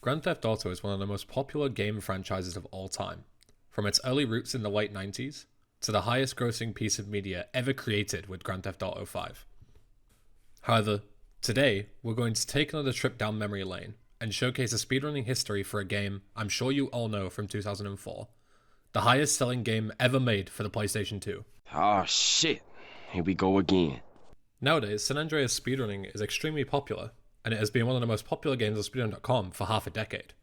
Grand Theft Auto is one of the most popular game franchises of all time, from its early roots in the late 90s to the highest grossing piece of media ever created with Grand Theft Auto 5. However, today we're going to take another trip down memory lane and showcase a speedrunning history for a game I'm sure you all know from 2004, the highest selling game ever made for the PlayStation 2. Oh shit, here we go again. Nowadays, San Andreas speedrunning is extremely popular, and it has been one of the most popular games on speedrun.com for half a decade.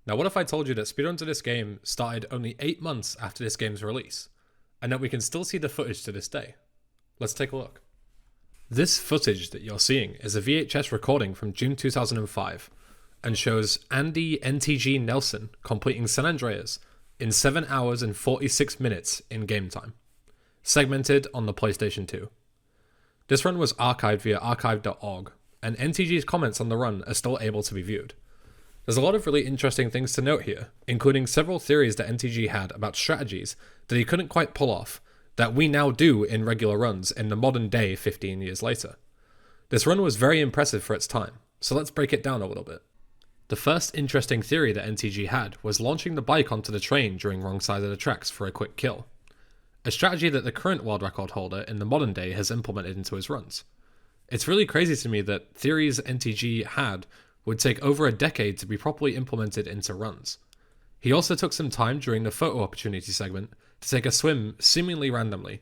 Now, what if I told you that speedruns of this game started only 8 months after this game's release, and that we can still see the footage to this day? Let's take a look. This footage that you're seeing is a VHS recording from June 2005, and shows Andy NTG Nelson completing San Andreas in 7 hours and 46 minutes in game time, segmented on the PlayStation 2. This run was archived via archive.org, and NTG's comments on the run are still able to be viewed. There's a lot of really interesting things to note here, including several theories that NTG had about strategies that he couldn't quite pull off, that we now do in regular runs in the modern day 15 years later. This run was very impressive for its time, so let's break it down a little bit. The first interesting theory that NTG had was launching the bike onto the train during wrong side of the tracks for a quick kill, a strategy that the current world record holder in the modern day has implemented into his runs. It's really crazy to me that theories NTG had would take over a decade to be properly implemented into runs. He also took some time during the photo opportunity segment to take a swim seemingly randomly,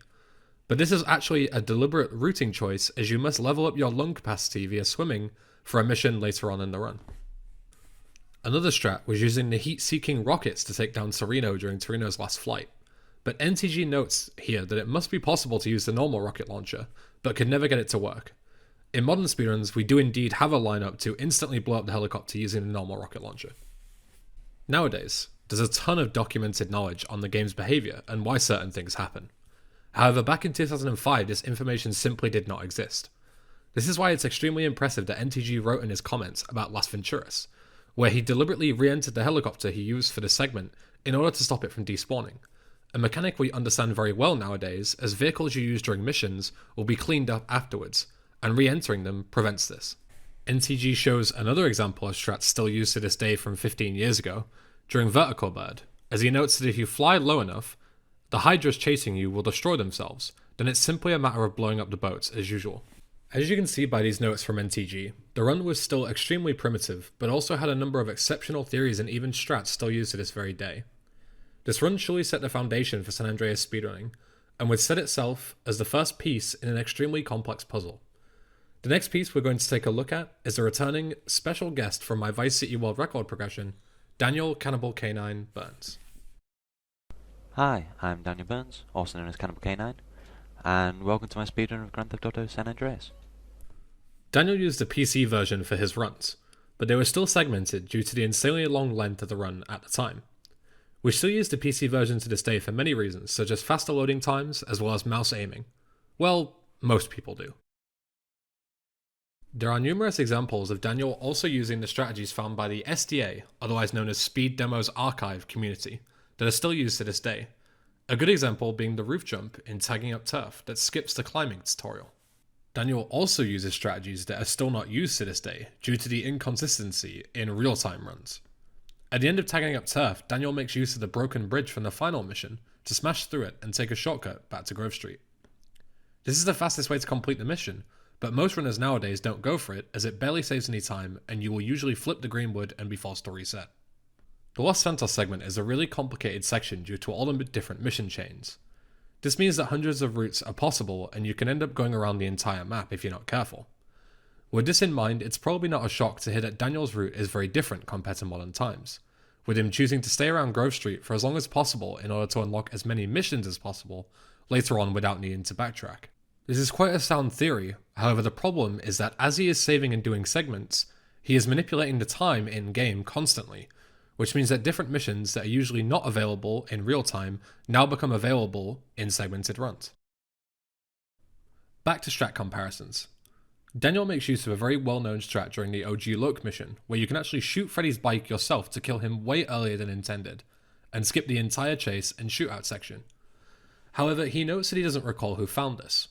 but this is actually a deliberate routing choice, as you must level up your lung capacity via swimming for a mission later on in the run. Another strat was using the heat-seeking rockets to take down Torino during Torino's last flight, but NTG notes here that it must be possible to use the normal rocket launcher, but could never get it to work. In modern speedruns, we do indeed have a lineup to instantly blow up the helicopter using the normal rocket launcher. Nowadays, there's a ton of documented knowledge on the game's behaviour and why certain things happen. However, back in 2005, this information simply did not exist. This is why it's extremely impressive that NTG wrote in his comments about Las Venturas, where he deliberately re-entered the helicopter he used for this segment in order to stop it from despawning, a mechanic we understand very well nowadays, as vehicles you use during missions will be cleaned up afterwards, and re-entering them prevents this. NTG shows another example of strats still used to this day from 15 years ago, during Vertical Bird, as he notes that if you fly low enough, the hydras chasing you will destroy themselves, then it's simply a matter of blowing up the boats as usual. As you can see by these notes from NTG, the run was still extremely primitive, but also had a number of exceptional theories and even strats still used to this very day. This run surely set the foundation for San Andreas speedrunning, and would set itself as the first piece in an extremely complex puzzle. The next piece we're going to take a look at is a returning special guest from my Vice City World Record progression, Daniel Cannibal Canine Burns. Hi, I'm Daniel Burns, also known as Cannibal Canine, and welcome to my speedrun of Grand Theft Auto San Andreas. Daniel used the PC version for his runs, but they were still segmented due to the insanely long length of the run at the time. We still use the PC version to this day for many reasons, such as faster loading times as well as mouse aiming. Well, most people do. There are numerous examples of Daniel also using the strategies found by the SDA, otherwise known as Speed Demos Archive community, that are still used to this day. A good example being the roof jump in Tagging Up Turf that skips the climbing tutorial. Daniel also uses strategies that are still not used to this day due to the inconsistency in real-time runs. At the end of Tagging Up Turf, Daniel makes use of the broken bridge from the final mission to smash through it and take a shortcut back to Grove Street. This is the fastest way to complete the mission, but most runners nowadays don't go for it as it barely saves any time and you will usually flip the greenwood and be forced to reset. The Los Santos segment is a really complicated section due to all the different mission chains. This means that hundreds of routes are possible and you can end up going around the entire map if you're not careful. With this in mind, it's probably not a shock to hear that Daniel's route is very different compared to modern times, with him choosing to stay around Grove Street for as long as possible in order to unlock as many missions as possible later on without needing to backtrack. This is quite a sound theory, however the problem is that as he is saving and doing segments, he is manipulating the time in-game constantly, which means that different missions that are usually not available in real time now become available in segmented runs. Back to strat comparisons. Daniel makes use of a very well-known strat during the OG Loke mission, where you can actually shoot Freddy's bike yourself to kill him way earlier than intended, and skip the entire chase and shootout section. However, he notes that he doesn't recall who found this.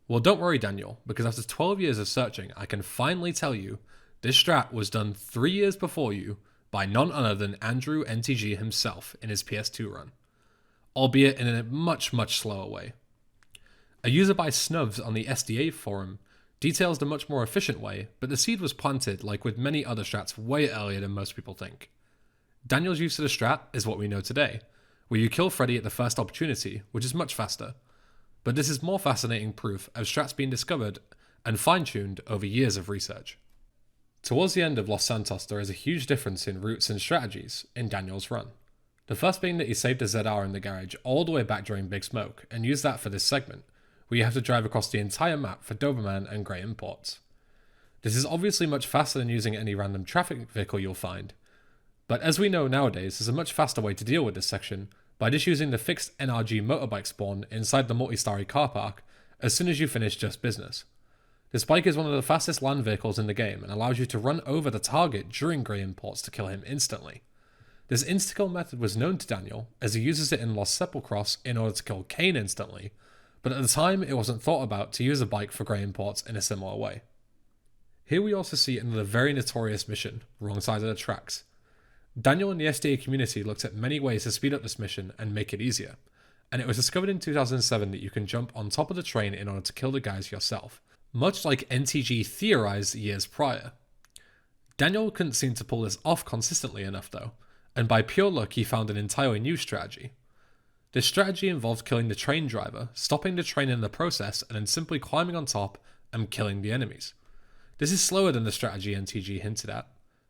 Well, don't worry, Daniel, because after 12 years of searching, I can finally tell you This strat was done 3 years before you by none other than Andrew NTG himself in his PS2 run, albeit in a much slower way. A user by Snubs on the SDA forum details the much more efficient way, but the seed was planted, like with many other strats, way earlier than most people think. Daniel's use of the strat is what we know today, where you kill Freddy at the first opportunity, which is much faster. But this is more fascinating proof of strats being discovered and fine-tuned over years of research. Towards the end of Los Santos, there is a huge difference in routes and strategies in Daniel's run. The first being that he saved a ZR in the garage all the way back during Big Smoke, and used that for this segment, where you have to drive across the entire map for Doberman and Grey imports. This is obviously much faster than using any random traffic vehicle you'll find, but as we know nowadays, there's a much faster way to deal with this section by just using the fixed NRG motorbike spawn inside the multi-starry car park as soon as you finish Just Business. This bike is one of the fastest land vehicles in the game and allows you to run over the target during Grey imports to kill him instantly. This insta-kill method was known to Daniel, as he uses it in Los Sepulcros in order to kill Kane instantly, but at the time it wasn't thought about to use a bike for Grey imports in a similar way. Here we also see another very notorious mission, wrong side of the tracks. Daniel and the SDA community looked at many ways to speed up this mission and make it easier, and it was discovered in 2007 that you can jump on top of the train in order to kill the guys yourself, much like NTG theorized years prior. Daniel couldn't seem to pull this off consistently enough though, and by pure luck he found an entirely new strategy. This strategy involved killing the train driver, stopping the train in the process, and then simply climbing on top and killing the enemies. This is slower than the strategy NTG hinted at,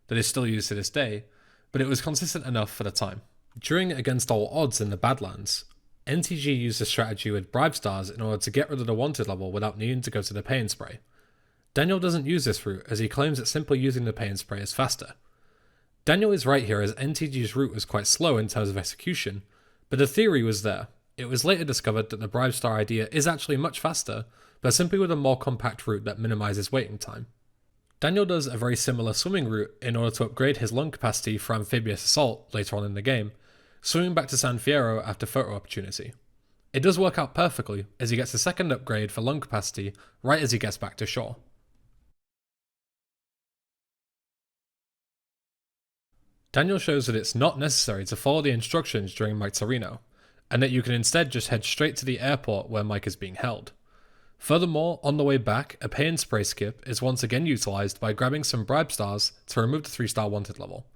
that is still used to this day, but it was consistent enough for the time. During Against All Odds in the Badlands, NTG used a strategy with bribe stars in order to get rid of the wanted level without needing to go to the pay and spray. Daniel doesn't use this route, as he claims that simply using the pay and spray is faster. Daniel is right here, as NTG's route was quite slow in terms of execution, but the theory was there. It was later discovered that the bribe star idea is actually much faster, but simply with a more compact route that minimizes waiting time. Daniel does a very similar swimming route in order to upgrade his lung capacity for amphibious assault later on in the game, swimming back to San Fierro after photo opportunity. It does work out perfectly, as he gets a second upgrade for lung capacity right as he gets back to shore. Daniel shows that it's not necessary to follow the instructions during Mike Torino, and that you can instead just head straight to the airport where Mike is being held. Furthermore, on the way back, a pay and spray skip is once again utilised by grabbing some bribe stars to remove the 3-star wanted level.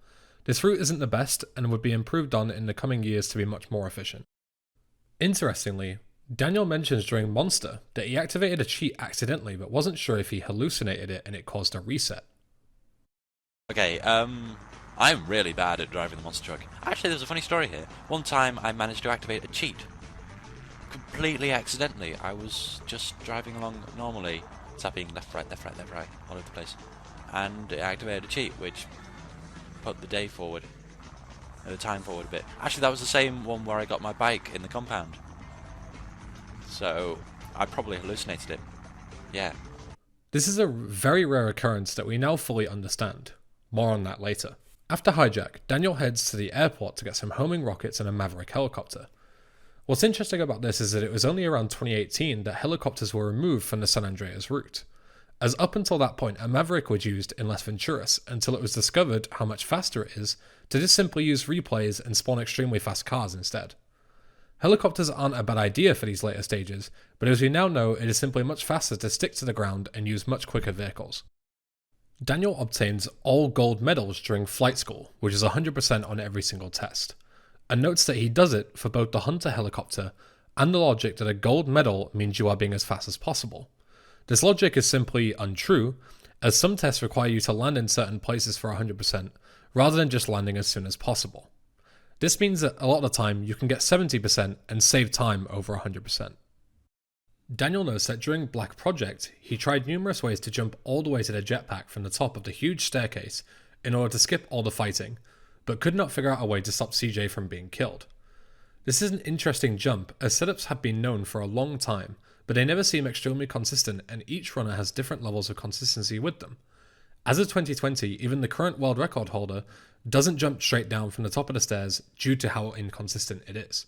This route isn't the best and would be improved on in the coming years to be much more efficient. Interestingly, Daniel mentions during Monster that he activated a cheat accidentally but wasn't sure if he hallucinated it and it caused a reset. Okay, I'm really bad at driving the monster truck. Actually, there's a funny story here. One time I managed to activate a cheat. Completely accidentally. I was just driving along normally, tapping left, right, all over the place. And it activated a cheat, which put the day forward, the time forward a bit. Actually, that was the same one where I got my bike in the compound. So, I probably hallucinated it. Yeah. This is a very rare occurrence that we now fully understand. More on that later. After hijack, Daniel heads to the airport to get some homing rockets and a Maverick helicopter. What's interesting about this is that it was only around 2018 that helicopters were removed from the San Andreas route, as up until that point a Maverick was used in Las Venturas until it was discovered how much faster it is to just simply use replays and spawn extremely fast cars instead. Helicopters aren't a bad idea for these later stages, but as we now know, it is simply much faster to stick to the ground and use much quicker vehicles. Daniel obtains all gold medals during flight school, which is 100% on every single test, and notes that he does it for both the Hunter helicopter and the logic that a gold medal means you are being as fast as possible. This logic is simply untrue, as some tests require you to land in certain places for 100%, rather than just landing as soon as possible. This means that a lot of the time you can get 70% and save time over 100%. Daniel notes that during Black Project, he tried numerous ways to jump all the way to the jetpack from the top of the huge staircase in order to skip all the fighting, but could not figure out a way to stop CJ from being killed. This is an interesting jump, as setups have been known for a long time, but they never seem extremely consistent, and each runner has different levels of consistency with them. As of 2020, even the current world record holder doesn't jump straight down from the top of the stairs due to how inconsistent it is.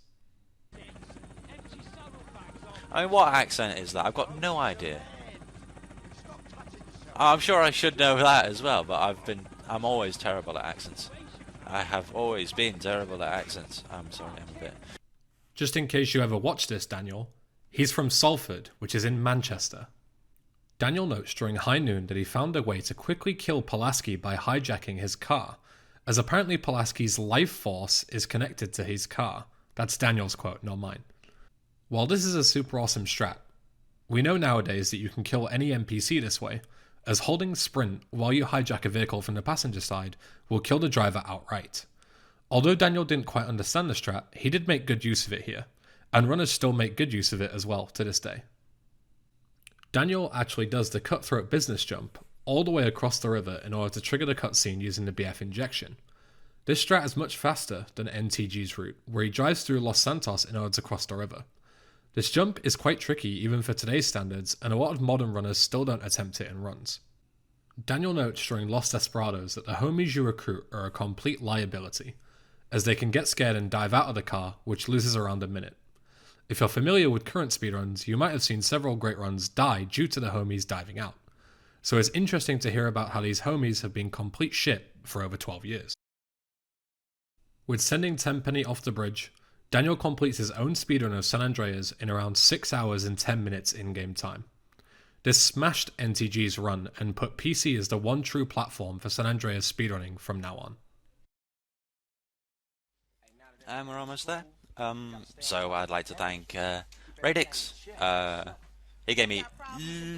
I mean, what accent is that? I've got no idea. I'm sure I should know that as well, but I'm always terrible at accents. I have always been terrible at accents. I'm sorry, I'm a bit. Just in case you ever watched this, Daniel, he's from Salford, which is in Manchester. Daniel notes during high noon that he found a way to quickly kill Pulaski by hijacking his car, as apparently Pulaski's life force is connected to his car. That's Daniel's quote, not mine. While this is a super awesome strat, we know nowadays that you can kill any NPC this way, as holding sprint while you hijack a vehicle from the passenger side will kill the driver outright. Although Daniel didn't quite understand the strat, he did make good use of it here, and runners still make good use of it as well to this day. Daniel actually does the cutthroat business jump all the way across the river in order to trigger the cutscene using the BF injection. This strat is much faster than NTG's route, where he drives through Los Santos in order to cross the river. This jump is quite tricky even for today's standards, and a lot of modern runners still don't attempt it in runs. Daniel notes during Los Desperados that the homies you recruit are a complete liability, as they can get scared and dive out of the car, which loses around a minute. If you're familiar with current speedruns, you might have seen several great runs die due to the homies diving out. So it's interesting to hear about how these homies have been complete shit for over 12 years. With sending Tenpenny off the bridge, Daniel completes his own speedrun of San Andreas in around 6 hours and 10 minutes in-game time. This smashed NTG's run and put PC as the one true platform for San Andreas speedrunning from now on. And we're almost there. So I'd like to thank Radix. He gave me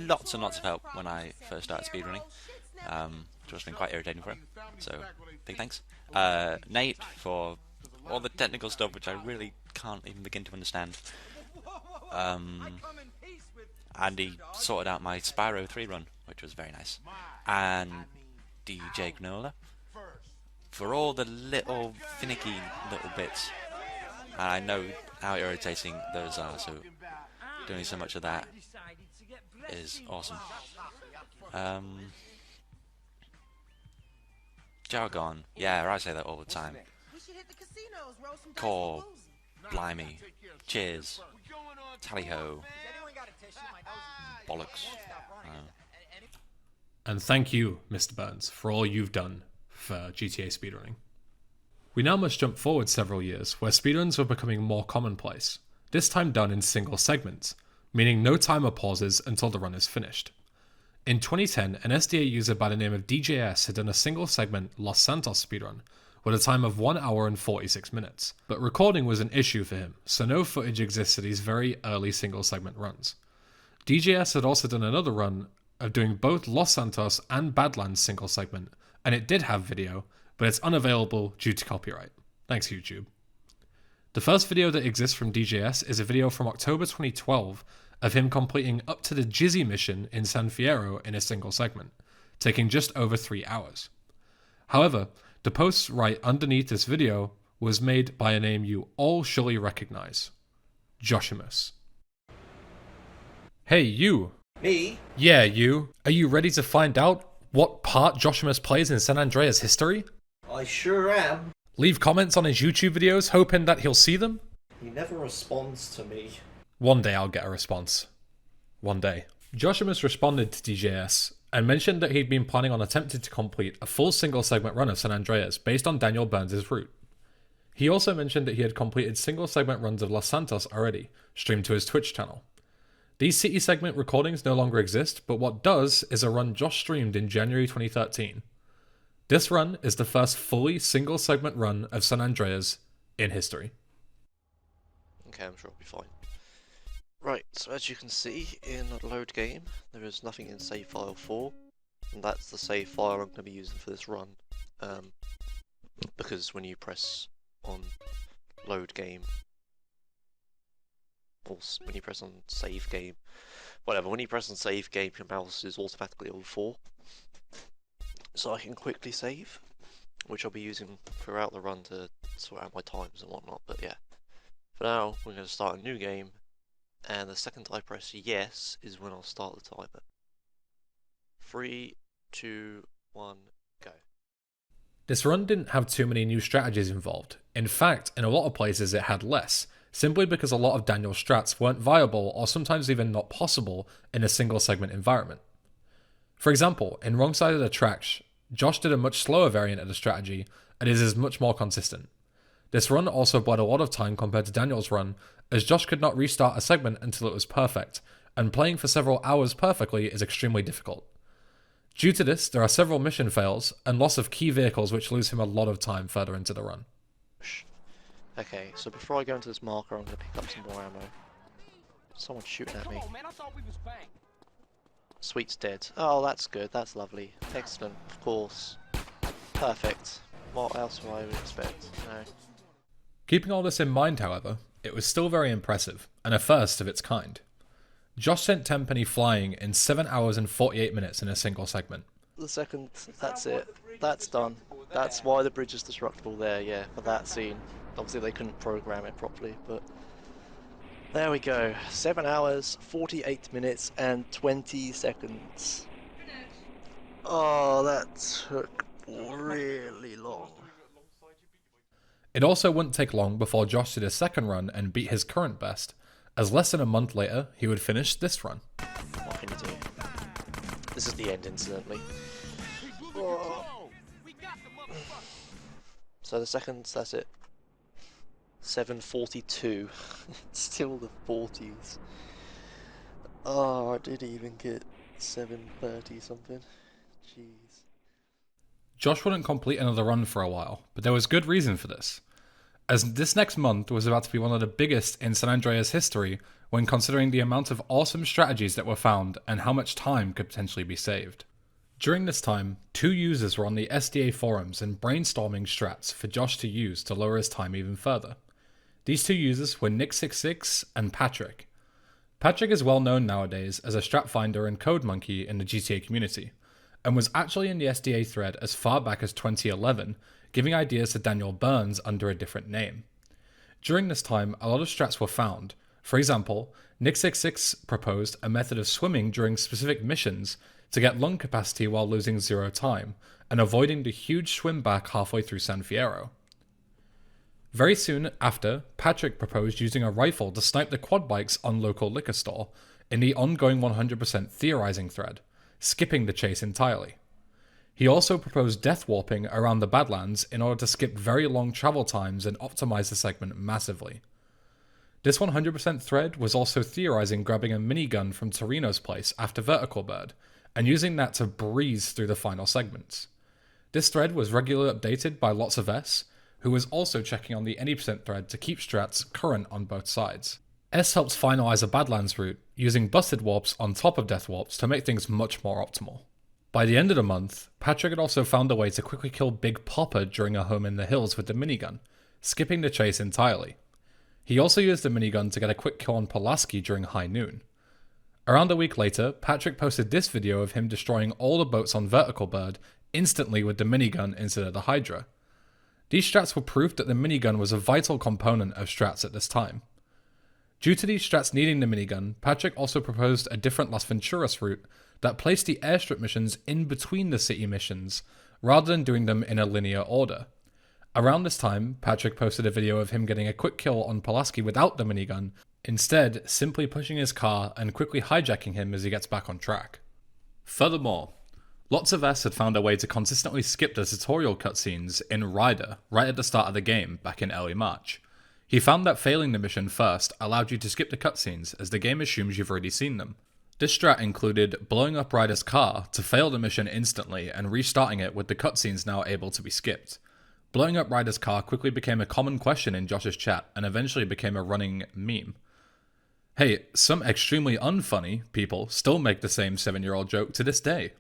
lots and lots of help when I first started speedrunning, which has been quite irritating for him. So big thanks. Nate for all the technical stuff which I really can't even begin to understand. And he sorted out my Spyro 3 run, which was very nice. And DJ Granola for all the little finicky little bits. And I know how irritating those are, so doing so much of that is awesome. Jargon, yeah, I say that all the time. Core, blimey, cheers, tally-ho, bollocks. And thank you, Mr. Burns, for all you've done for GTA speedrunning. We now must jump forward several years, where speedruns were becoming more commonplace, this time done in single segments, meaning no timer pauses until the run is finished. In 2010, an SDA user by the name of DJS had done a single segment Los Santos speedrun, with a time of 1 hour and 46 minutes, but recording was an issue for him, so no footage exists of these very early single segment runs. DJS had also done another run of doing both Los Santos and Badlands single segment, and it did have video, but it's unavailable due to copyright. Thanks, YouTube. The first video that exists from DJS is a video from October 2012 of him completing up to the Jizzy mission in San Fierro in a single segment, taking just over 3 hours. However, the post right underneath this video was made by a name you all surely recognize, Joshimus. Hey, you. Me? Yeah, you. Are you ready to find out what part Joshimus plays in San Andreas history? I sure am. Leave comments on his YouTube videos hoping that he'll see them? He never responds to me. One day I'll get a response. One day. Joshimus responded to DJS and mentioned that he'd been planning on attempting to complete a full single segment run of San Andreas based on Daniel Burns' route. He also mentioned that he had completed single segment runs of Los Santos already, streamed to his Twitch channel. These city segment recordings no longer exist, but what does is a run Josh streamed in January 2013. This run is the first fully single segment run of San Andreas in history. Okay, I'm sure it'll be fine. Right, so as you can see in load game, there is nothing in save file 4, and that's the save file I'm going to be using for this run. Because when you press on load game, or when you press on save game, whatever, when you press on save game, your mouse is automatically on 4. So I can quickly save, which I'll be using throughout the run to sort out my times and whatnot, but yeah. For now, we're going to start a new game, and the second I press yes is when I'll start the timer. 3, 2, 1, go. This run didn't have too many new strategies involved. In fact, in a lot of places it had less, simply because a lot of Daniel's strats weren't viable or sometimes even not possible in a single segment environment. For example, in Wrong Side of the Tracks, Josh did a much slower variant of the strategy, and it is much more consistent. This run also bought a lot of time compared to Daniel's run, as Josh could not restart a segment until it was perfect, and playing for several hours perfectly is extremely difficult. Due to this, there are several mission fails, and loss of key vehicles which lose him a lot of time further into the run. Okay, so before I go into this marker, I'm going to pick up some more ammo. Someone's shooting at me. Sweet's dead. Oh, that's good. That's lovely. Excellent. Of course. Perfect. What else would I expect? No. Keeping all this in mind, however, it was still very impressive, and a first of its kind. Josh sent Tenpenny flying in 7 hours and 48 minutes in a single segment. The second, that's it. That's done. That's why the bridge is destructible there, yeah, for that scene. Obviously they couldn't program it properly, but... There we go. 7 hours, 48 minutes, and 20 seconds. Oh, that took really long. It also wouldn't take long before Josh did his second run and beat his current best, as less than a month later, he would finish this run. What can you do? This is the end, incidentally. Oh. So the seconds, that's it. 7:42. Still the 40s. Oh, I didn't even get 7:30 something. Jeez. Josh wouldn't complete another run for a while, but there was good reason for this, as this next month was about to be one of the biggest in San Andreas history when considering the amount of awesome strategies that were found and how much time could potentially be saved. During this time, 2 users were on the SDA forums and brainstorming strats for Josh to use to lower his time even further. These 2 users were Nick66 and Patrick. Patrick is well known nowadays as a strat finder and code monkey in the GTA community, and was actually in the SDA thread as far back as 2011, giving ideas to Daniel Burns under a different name. During this time, a lot of strats were found. For example, Nick66 proposed a method of swimming during specific missions to get lung capacity while losing 0 time, and avoiding the huge swim back halfway through San Fierro. Very soon after, Patrick proposed using a rifle to snipe the quad bikes on local liquor store in the ongoing 100% theorizing thread, skipping the chase entirely. He also proposed death warping around the Badlands in order to skip very long travel times and optimize the segment massively. This 100% thread was also theorizing grabbing a minigun from Torino's place after Vertical Bird, and using that to breeze through the final segments. This thread was regularly updated by Lots of S, who was also checking on the any% thread to keep strats current on both sides. S helps finalize a Badlands route, using busted warps on top of death warps to make things much more optimal. By the end of the month, Patrick had also found a way to quickly kill Big Popper during a home in the hills with the minigun, skipping the chase entirely. He also used the minigun to get a quick kill on Pulaski during high noon. Around a week later, Patrick posted this video of him destroying all the boats on Vertical Bird instantly with the minigun instead of the Hydra. These strats were proof that the minigun was a vital component of strats at this time. Due to these strats needing the minigun, Patrick also proposed a different Las Venturas route that placed the airstrip missions in between the city missions, rather than doing them in a linear order. Around this time, Patrick posted a video of him getting a quick kill on Pulaski without the minigun, instead simply pushing his car and quickly hijacking him as he gets back on track. Furthermore, Lots of S had found a way to consistently skip the tutorial cutscenes in Ryder right at the start of the game back in early March. He found that failing the mission first allowed you to skip the cutscenes as the game assumes you've already seen them. This strat included blowing up Ryder's car to fail the mission instantly and restarting it with the cutscenes now able to be skipped. Blowing up Ryder's car quickly became a common question in Josh's chat and eventually became a running meme. Hey, some extremely unfunny people still make the same 7-year-old joke to this day.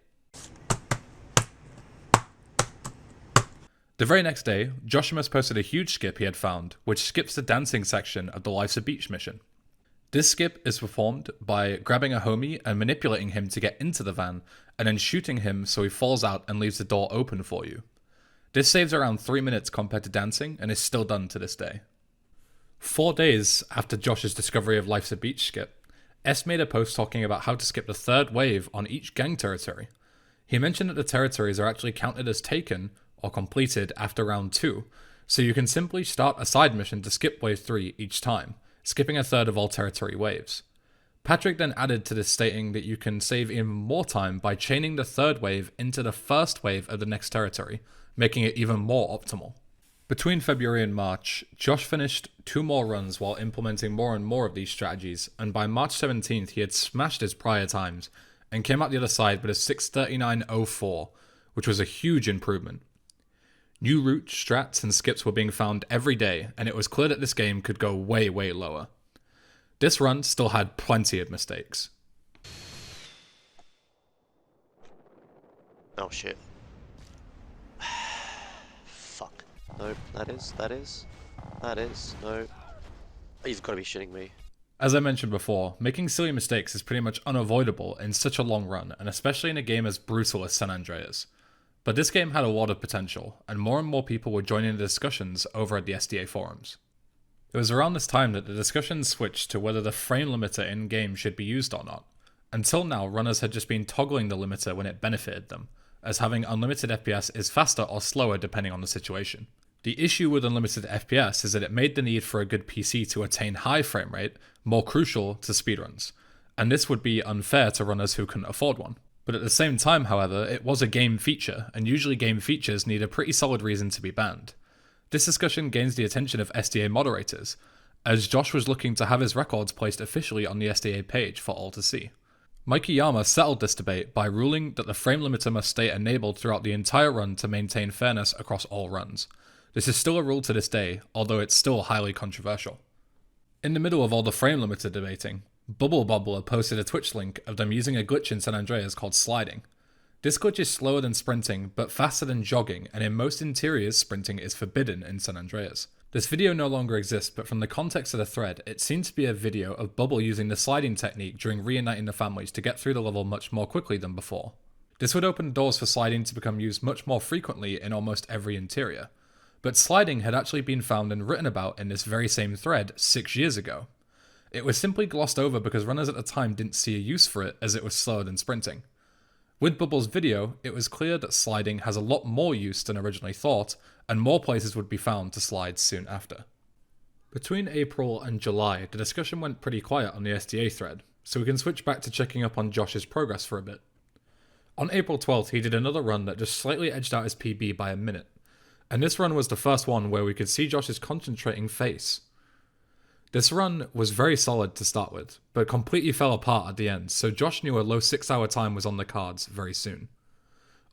The very next day, Joshimus posted a huge skip he had found, which skips the dancing section of the Life's a Beach mission. This skip is performed by grabbing a homie and manipulating him to get into the van, and then shooting him so he falls out and leaves the door open for you. This saves around 3 minutes compared to dancing, and is still done to this day. 4 days after Josh's discovery of Life's a Beach skip, S made a post talking about how to skip the 3rd wave on each gang territory. He mentioned that the territories are actually counted as taken or completed after round 2, so you can simply start a side mission to skip wave 3 each time, skipping a third of all territory waves. Patrick then added to this, stating that you can save even more time by chaining the third wave into the first wave of the next territory, making it even more optimal. Between February and March, Josh finished 2 more runs while implementing more and more of these strategies, and by March 17th he had smashed his prior times and came out the other side with a 6:39.04, which was a huge improvement. New routes, strats and skips were being found every day, and it was clear that this game could go way lower. This run still had plenty of mistakes. Oh shit. Fuck. Nope, that is. No. You've got to be shitting me. As I mentioned before, making silly mistakes is pretty much unavoidable in such a long run, and especially in a game as brutal as San Andreas. But this game had a lot of potential, and more people were joining the discussions over at the SDA forums. It was around this time that the discussion switched to whether the frame limiter in-game should be used or not. Until now, runners had just been toggling the limiter when it benefited them, as having unlimited FPS is faster or slower depending on the situation. The issue with unlimited FPS is that it made the need for a good PC to attain high frame rate more crucial to speedruns, and this would be unfair to runners who couldn't afford one. But at the same time, however, it was a game feature, and usually game features need a pretty solid reason to be banned. This discussion gains the attention of SDA moderators, as Josh was looking to have his records placed officially on the SDA page for all to see. Mikey Yama settled this debate by ruling that the frame limiter must stay enabled throughout the entire run to maintain fairness across all runs. This is still a rule to this day, although it's still highly controversial. In the middle of all the frame limiter debating, Bubble Bobbler posted a Twitch link of them using a glitch in San Andreas called sliding. This glitch is slower than sprinting, but faster than jogging, and in most interiors, sprinting is forbidden in San Andreas. This video no longer exists, but from the context of the thread, it seems to be a video of Bubble using the sliding technique during reuniting the families to get through the level much more quickly than before. This would open doors for sliding to become used much more frequently in almost every interior. But sliding had actually been found and written about in this very same thread 6 years ago. It was simply glossed over because runners at the time didn't see a use for it as it was slower than sprinting. With Bubble's video, it was clear that sliding has a lot more use than originally thought, and more places would be found to slide soon after. Between April and July, the discussion went pretty quiet on the SDA thread, so we can switch back to checking up on Josh's progress for a bit. On April 12th, he did another run that just slightly edged out his PB by a minute, and this run was the first one where we could see Josh's concentrating face. This run was very solid to start with, but completely fell apart at the end, so Josh knew a low 6-hour time was on the cards very soon.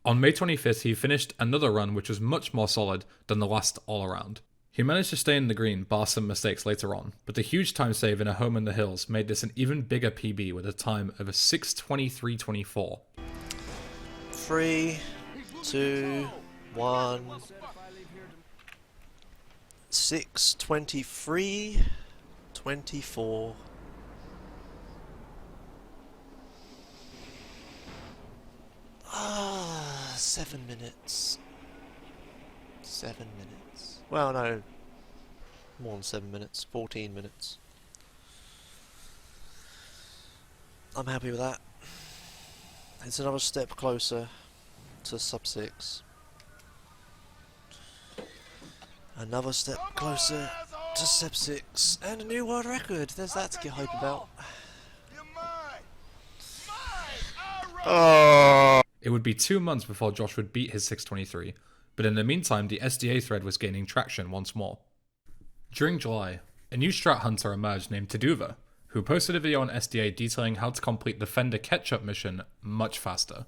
On May 25th, he finished another run which was much more solid than the last all around. He managed to stay in the green, bar some mistakes later on, but the huge time save in a home in the hills made this an even bigger PB with a time of a 6:23.24. 3, 2, 1. 6:23.24. Ah, 7 minutes. 7 minutes. Well, no. More than 7 minutes. 14 minutes. I'm happy with that. It's another step closer to sub 6. Another step closer to sub 6. And a new world record. There's that to get hype about. Oh. It would be 2 months before Josh would beat his 6:23, but in the meantime the SDA thread was gaining traction once more. During July, a new strat hunter emerged named Taduva, who posted a video on SDA detailing how to complete the Fender Ketchup mission much faster.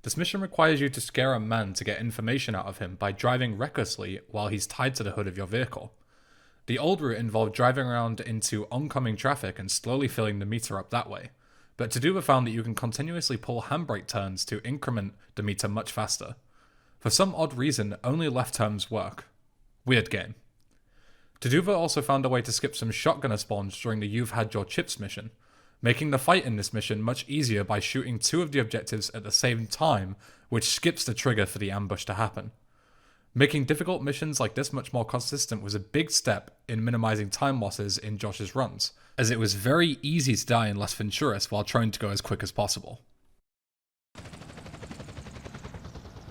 This mission requires you to scare a man to get information out of him by driving recklessly while he's tied to the hood of your vehicle. The old route involved driving around into oncoming traffic and slowly filling the meter up that way, but Taduva found that you can continuously pull handbrake turns to increment the meter much faster. For some odd reason, only left turns work. Weird game. Taduva also found a way to skip some shotgunner spawns during the You've Had Your Chips mission, making the fight in this mission much easier by shooting 2 of the objectives at the same time, which skips the trigger for the ambush to happen. Making difficult missions like this much more consistent was a big step in minimizing time losses in Josh's runs, as it was very easy to die in Las Venturas while trying to go as quick as possible.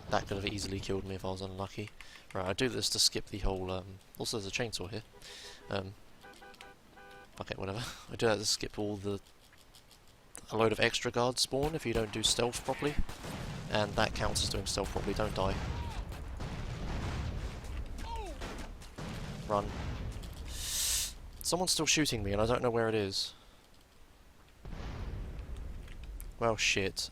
That could have easily killed me if I was unlucky. Right, I do this to skip the whole, also there's a chainsaw here. Okay, whatever. I do that to skip all the a load of extra guards spawn if you don't do stealth properly, and that counts as doing stealth properly. Don't die. Run. Someone's still shooting me and I don't know where it is. Well, shit.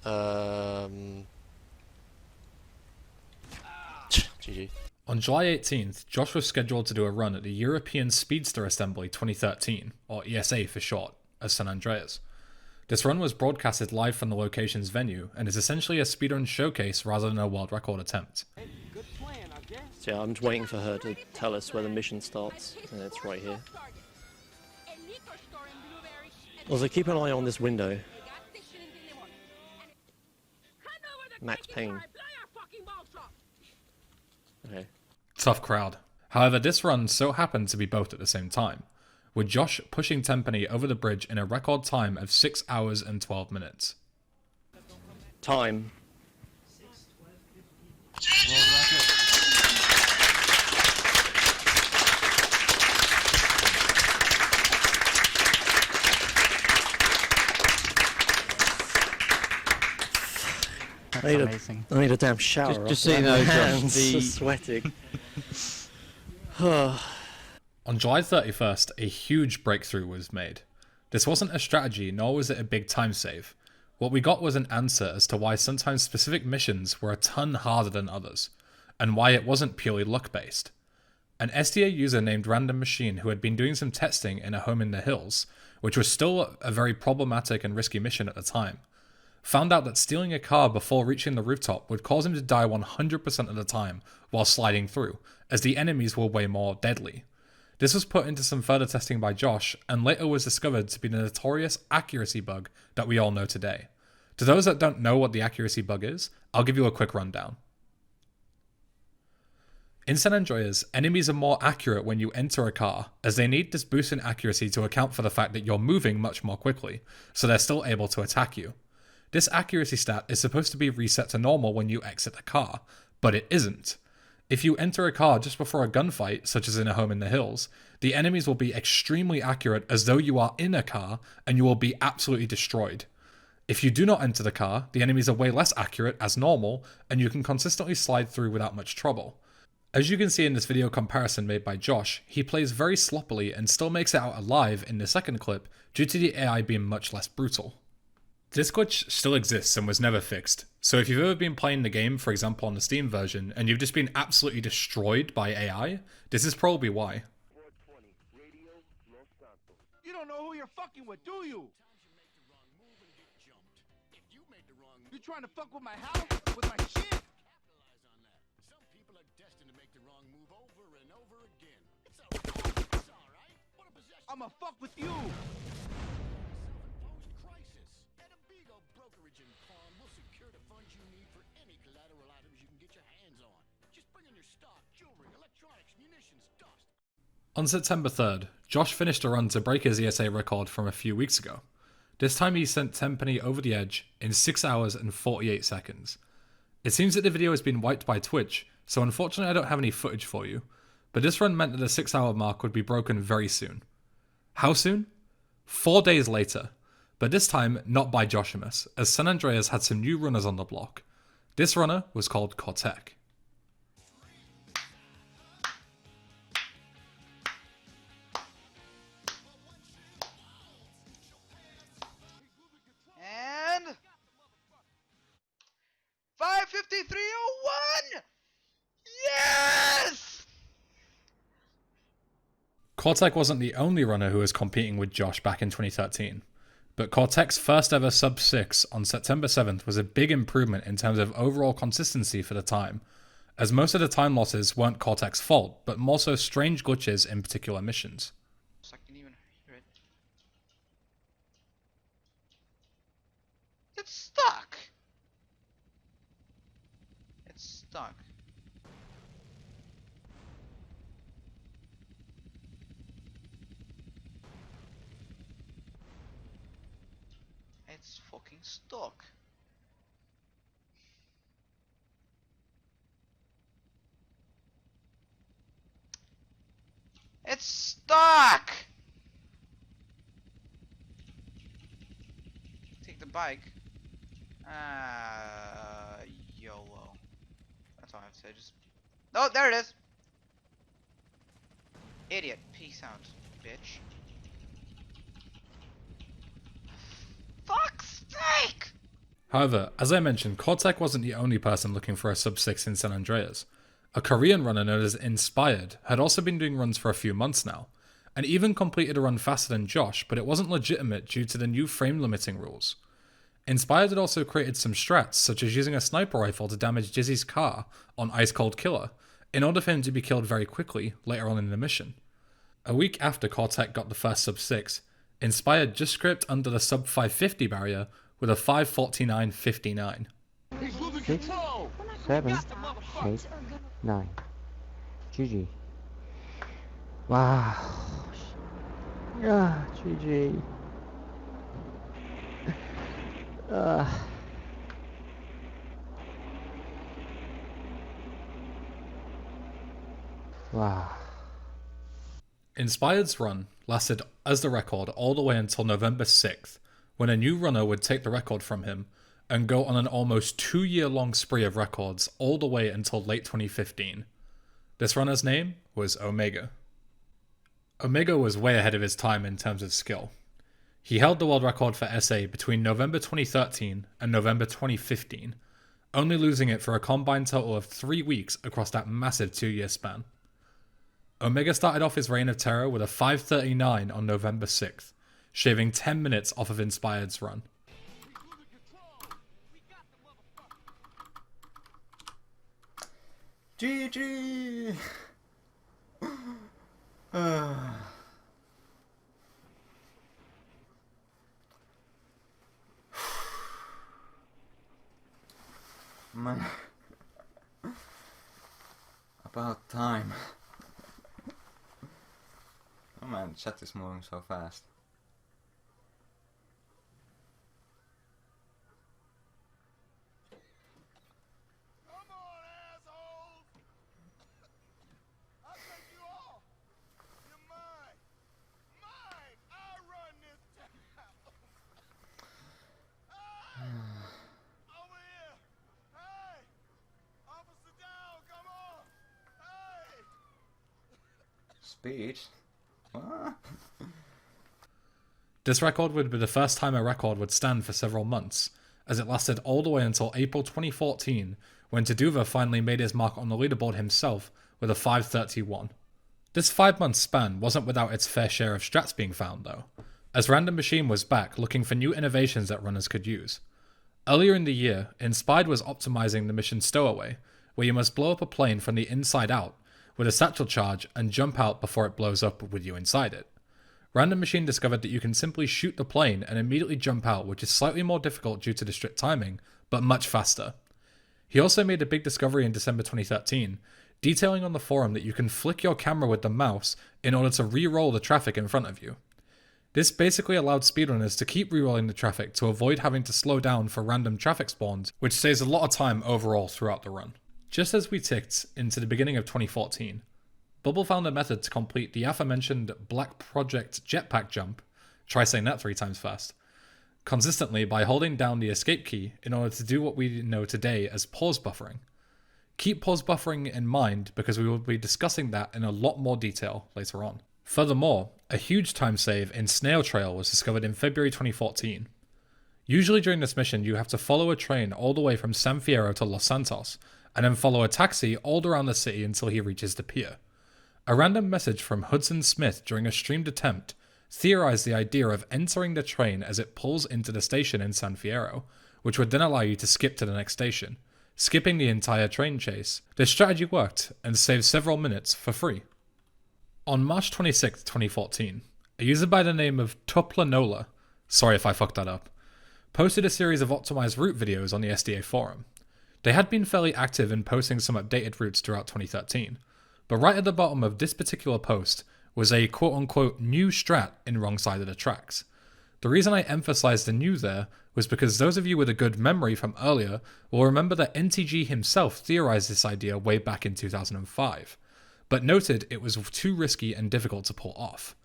GG. On July 18th, Josh was scheduled to do a run at the European Speedster Assembly 2013, or ESA for short, as San Andreas. This run was broadcasted live from the location's venue, and is essentially a speedrun showcase rather than a world record attempt. So yeah, I'm just waiting for her to tell us where the mission starts, and it's right here. Also, keep an eye on this window. Max Payne. Okay. Tough crowd. However, this run so happened to be both at the same time, with Josh pushing Tempany over the bridge in a record time of 6 hours and 12 minutes. Time. Amazing. I need a damn shower. Just so you know, my Josh, hands are sweating. On July 31st, a huge breakthrough was made. This wasn't a strategy, nor was it a big time save. What we got was an answer as to why sometimes specific missions were a ton harder than others, and why it wasn't purely luck-based. An SDA user named Random Machine, who had been doing some testing in a home in the hills, which was still a very problematic and risky mission at the time, found out that stealing a car before reaching the rooftop would cause him to die 100% of the time while sliding through, as the enemies were way more deadly. This was put into some further testing by Josh, and later was discovered to be the notorious accuracy bug that we all know today. To those that don't know what the accuracy bug is, I'll give you a quick rundown. In San Andreas, enemies are more accurate when you enter a car, as they need this boost in accuracy to account for the fact that you're moving much more quickly, so they're still able to attack you. This accuracy stat is supposed to be reset to normal when you exit a car, but it isn't. If you enter a car just before a gunfight, such as in a home in the hills, the enemies will be extremely accurate as though you are in a car, and you will be absolutely destroyed. If you do not enter the car, the enemies are way less accurate as normal, and you can consistently slide through without much trouble. As you can see in this video comparison made by Josh, he plays very sloppily and still makes it out alive in the second clip due to the AI being much less brutal. This glitch still exists and was never fixed, so if you've ever been playing the game, for example on the Steam version, and you've just been absolutely destroyed by AI, this is probably why. You don't know who you're fucking with, do you? You trying to fuck with my house? With my shit? Some people are destined to make the wrong move over and over again. It's all right. What a possession. I'ma fuck with you. Self-imposed crisis. At Amigo Brokerage and Pawn, we'll secure the funds you need for any collateral items you can get your hands on. Just bring in your stock, jewelry, electronics, munitions, dust. On September 3rd, Josh finished a run to break his ESA record from a few weeks ago. This time he sent Tempany over the edge in 6 hours and 48 seconds. It seems that the video has been wiped by Twitch, so unfortunately I don't have any footage for you, but this run meant that the 6 hour mark would be broken very soon. How soon? 4 days later, but this time not by Joshimus, as San Andreas had some new runners on the block. This runner was called Cortec. And 5:53:01. Yes! Cortec wasn't the only runner who was competing with Josh back in 2013, but Cortec's first ever sub 6 on September 7th was a big improvement in terms of overall consistency for the time, as most of the time losses weren't Cortec's fault, but more so strange glitches in particular missions. I can even hear it. It's stuck. It's stuck. It's fucking stuck. It's stuck! Take the bike. YOLO. That's all I have to say. Just. Oh, there it is! Idiot. Peace out, bitch. Fuck's sake! However, as I mentioned, Cortec wasn't the only person looking for a sub-6 in San Andreas. A Korean runner known as Inspired had also been doing runs for a few months now, and even completed a run faster than Josh, but it wasn't legitimate due to the new frame limiting rules. Inspired had also created some strats, such as using a sniper rifle to damage Jizzy's car on Ice Cold Killer, in order for him to be killed very quickly later on in the mission. A week after Cortec got the first sub-6, Inspired just scraped under the sub-550 barrier with a 5:49.59. 6, 7, 8, 9. GG. Wow. GG. Wow. Inspired's run lasted as the record all the way until November 6th, when a new runner would take the record from him and go on an almost 2-year-long spree of records all the way until late 2015. This runner's name was Omega. Omega was way ahead of his time in terms of skill. He held the world record for SA between November 2013 and November 2015, only losing it for a combined total of 3 weeks across that massive 2-year span. Omega started off his reign of terror with a 5:39 on November 6th, shaving 10 minutes off of Inspired's run. GG! Man. About time. Oh man, chat is moving so fast. Come on, assholes! I'll take you all. You're mine. Mine! I run this town. Over here. Hey! Officer down, come on. Hey! Speech? What? This record would be the first time a record would stand for several months, as it lasted all the way until April 2014, when Taduva finally made his mark on the leaderboard himself with a 5:31. This 5-month span wasn't without its fair share of strats being found though, as Random Machine was back looking for new innovations that runners could use. Earlier in the year, Inspired was optimizing the mission Stowaway, where you must blow up a plane from the inside out with a satchel charge and jump out before it blows up with you inside it. Random Machine discovered that you can simply shoot the plane and immediately jump out, which is slightly more difficult due to the strict timing, but much faster. He also made a big discovery in December 2013, detailing on the forum that you can flick your camera with the mouse in order to re-roll the traffic in front of you. This basically allowed speedrunners to keep re-rolling the traffic to avoid having to slow down for random traffic spawns, which saves a lot of time overall throughout the run. Just as we ticked into the beginning of 2014, Bubble found a method to complete the aforementioned Black Project jetpack jump, try saying that 3 times fast, consistently by holding down the escape key in order to do what we know today as pause buffering. Keep pause buffering in mind because we will be discussing that in a lot more detail later on. Furthermore, a huge time save in Snail Trail was discovered in February 2014. Usually during this mission you have to follow a train all the way from San Fierro to Los Santos, and then follow a taxi all around the city until he reaches the pier. A random message from Hudson Smith during a streamed attempt theorized the idea of entering the train as it pulls into the station in San Fierro, which would then allow you to skip to the next station, skipping the entire train chase. This strategy worked and saved several minutes for free. On March 26, 2014, a user by the name of Tuplanola, sorry if I fucked that up, posted a series of optimized route videos on the SDA forum. They had been fairly active in posting some updated routes throughout 2013, but right at the bottom of this particular post was a quote-unquote new strat in wrong side of the tracks. The reason I emphasized the new there was because those of you with a good memory from earlier will remember that NTG himself theorized this idea way back in 2005, but noted it was too risky and difficult to pull off.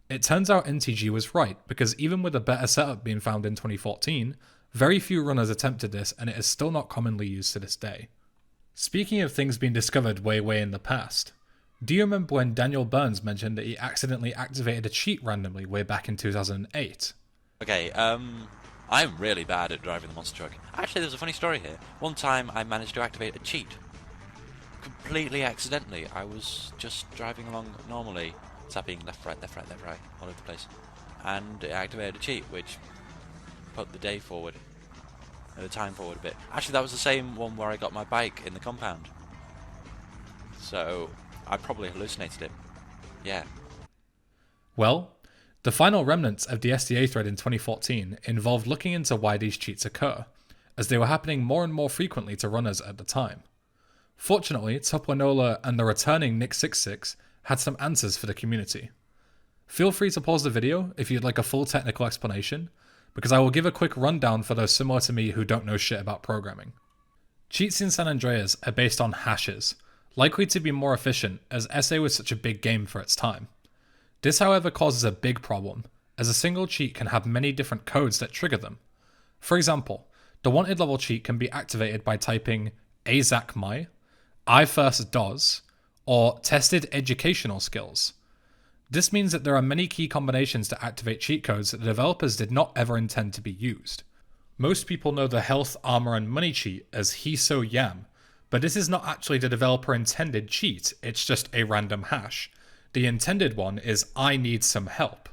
It turns out NTG was right, because even with a better setup being found in 2014, Very few runners attempted this, and it is still not commonly used to this day. Speaking of things being discovered way in the past, do you remember when Daniel Burns mentioned that he accidentally activated a cheat randomly way back in 2008? Okay, I'm really bad at driving the monster truck. Actually, there's a funny story here. One time I managed to activate a cheat. Completely accidentally. I was just driving along normally, tapping left, right, all over the place. And it activated a cheat, which put the day forward, the time forward a bit. Actually, that was the same one where I got my bike in the compound. So, I probably hallucinated it. Yeah. Well, the final remnants of the SDA thread in 2014 involved looking into why these cheats occur, as they were happening more and more frequently to runners at the time. Fortunately, Toplanola and the returning Nick66 had some answers for the community. Feel free to pause the video if you'd like a full technical explanation, because I will give a quick rundown for those similar to me who don't know shit about programming. Cheats in San Andreas are based on hashes, likely to be more efficient as SA was such a big game for its time. This, however, causes a big problem, as a single cheat can have many different codes that trigger them. For example, the wanted level cheat can be activated by typing AZACMY, I first DOS, or tested educational skills. This means that there are many key combinations to activate cheat codes that the developers did not ever intend to be used. Most people know the health, armor, and money cheat as Hiso Yam, but this is not actually the developer intended cheat, it's just a random hash. The intended one is I need some help.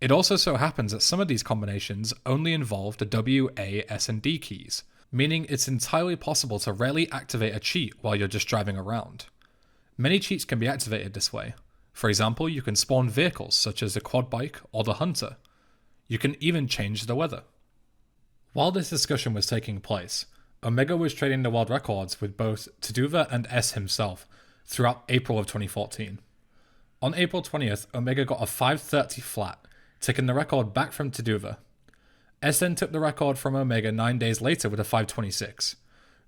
It also so happens that some of these combinations only involve the W, A, S, and D keys, meaning it's entirely possible to rarely activate a cheat while you're just driving around. Many cheats can be activated this way. For example, you can spawn vehicles such as the quad bike or the hunter. You can even change the weather. While this discussion was taking place, Omega was trading the world records with both Taduva and S himself throughout April of 2014. On April 20th, Omega got a 530 flat, taking the record back from Taduva. S then took the record from Omega 9 days later with a 526.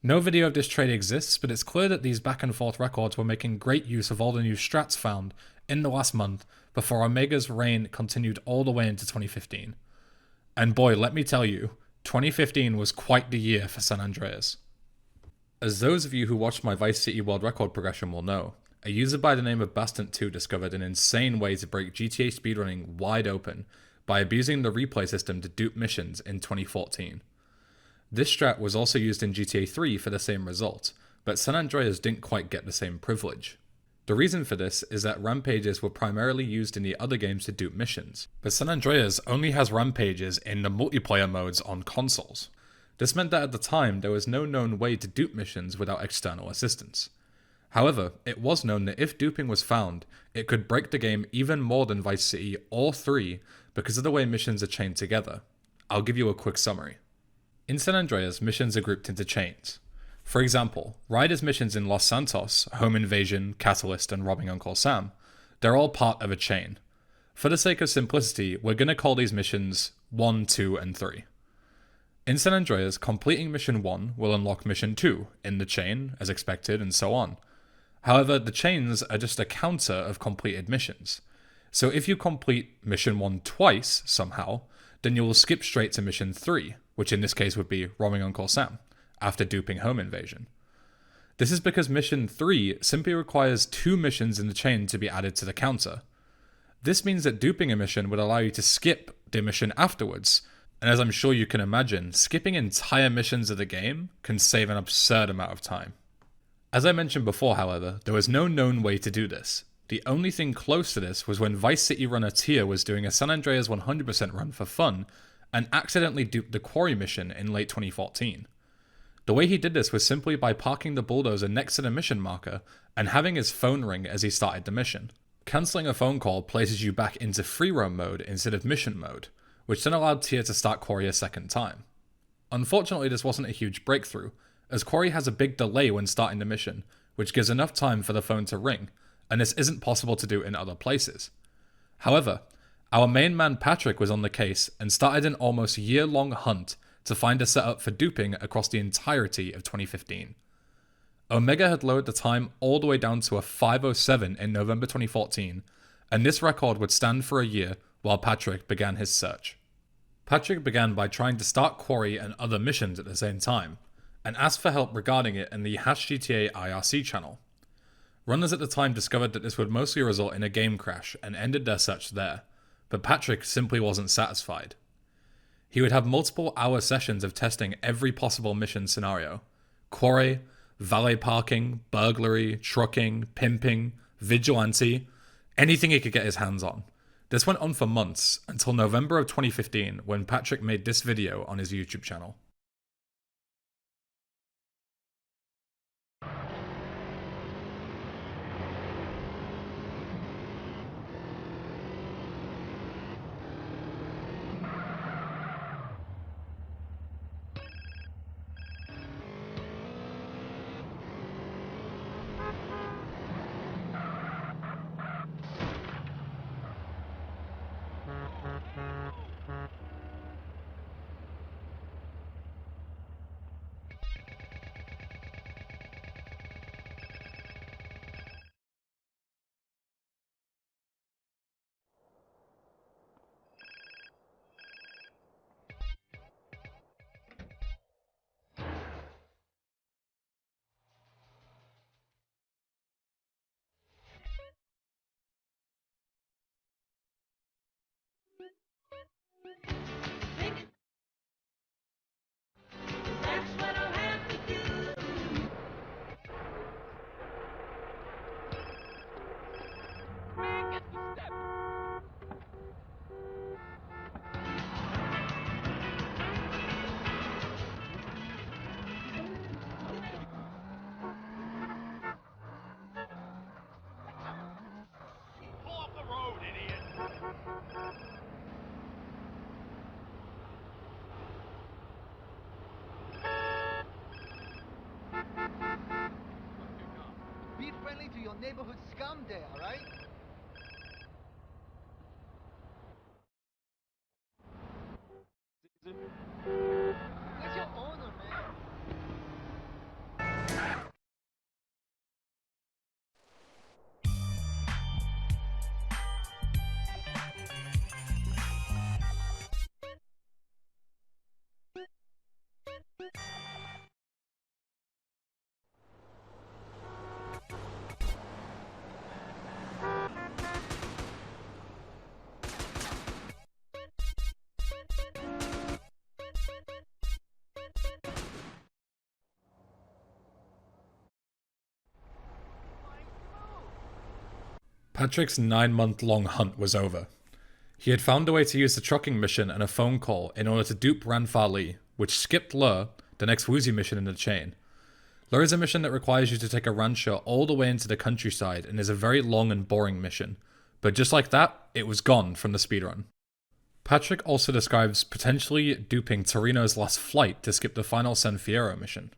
No video of this trade exists, but it's clear that these back and forth records were making great use of all the new strats found in the last month before Omega's reign continued all the way into 2015. And boy, let me tell you, 2015 was quite the year for San Andreas. As those of you who watched my Vice City world record progression will know, a user by the name of Bastant2 discovered an insane way to break GTA speedrunning wide open by abusing the replay system to dupe missions in 2014. This strat was also used in GTA 3 for the same result, but San Andreas didn't quite get the same privilege. The reason for this is that rampages were primarily used in the other games to dupe missions, but San Andreas only has rampages in the multiplayer modes on consoles. This meant that at the time there was no known way to dupe missions without external assistance. However, it was known that if duping was found, it could break the game even more than Vice City or 3 because of the way missions are chained together. I'll give you a quick summary. In San Andreas, missions are grouped into chains. For example, Ryder's missions in Los Santos, Home Invasion, Catalyst, and Robbing Uncle Sam, they're all part of a chain. For the sake of simplicity, we're going to call these missions 1, 2, and 3. In San Andreas, completing Mission 1 will unlock Mission 2 in the chain, as expected, and so on. However, the chains are just a counter of completed missions. So if you complete Mission 1 twice, somehow, then you will skip straight to Mission 3, which in this case would be Robbing Uncle Sam, after duping Home Invasion. This is because Mission 3 simply requires 2 missions in the chain to be added to the counter. This means that duping a mission would allow you to skip the mission afterwards, and as I'm sure you can imagine, skipping entire missions of the game can save an absurd amount of time. As I mentioned before, however, there was no known way to do this. The only thing close to this was when Vice City runner Tia was doing a San Andreas 100% run for fun and accidentally duped the quarry mission in late 2014. The way he did this was simply by parking the bulldozer next to the mission marker and having his phone ring as he started the mission. Cancelling a phone call places you back into free roam mode instead of mission mode, which then allowed Tia to start quarry a second time. Unfortunately, this wasn't a huge breakthrough, as quarry has a big delay when starting the mission, which gives enough time for the phone to ring, and this isn't possible to do in other places. However, our main man Patrick was on the case and started an almost year-long hunt to find a setup for duping across the entirety of 2015. Omega had lowered the time all the way down to a 5:07 in November 2014, and this record would stand for a year while Patrick began his search. Patrick began by trying to start Quarry and other missions at the same time, and asked for help regarding it in the #GTA IRC channel. Runners at the time discovered that this would mostly result in a game crash and ended their search there, but Patrick simply wasn't satisfied. He would have multiple hour sessions of testing every possible mission scenario: quarry, valet parking, burglary, trucking, pimping, vigilante, anything he could get his hands on. This went on for months, until November of 2015 when Patrick made this video on his YouTube channel. Be friendly to your neighborhood scum there, alright? Where's your owner, man? Patrick's 9-month-long hunt was over. He had found a way to use the trucking mission and a phone call in order to dupe Ranfar Lee, which skipped Lur, the next woozy mission in the chain. Lur is a mission that requires you to take a rancher all the way into the countryside and is a very long and boring mission, but just like that, it was gone from the speedrun. Patrick also describes potentially duping Torino's last flight to skip the final San Fierro mission,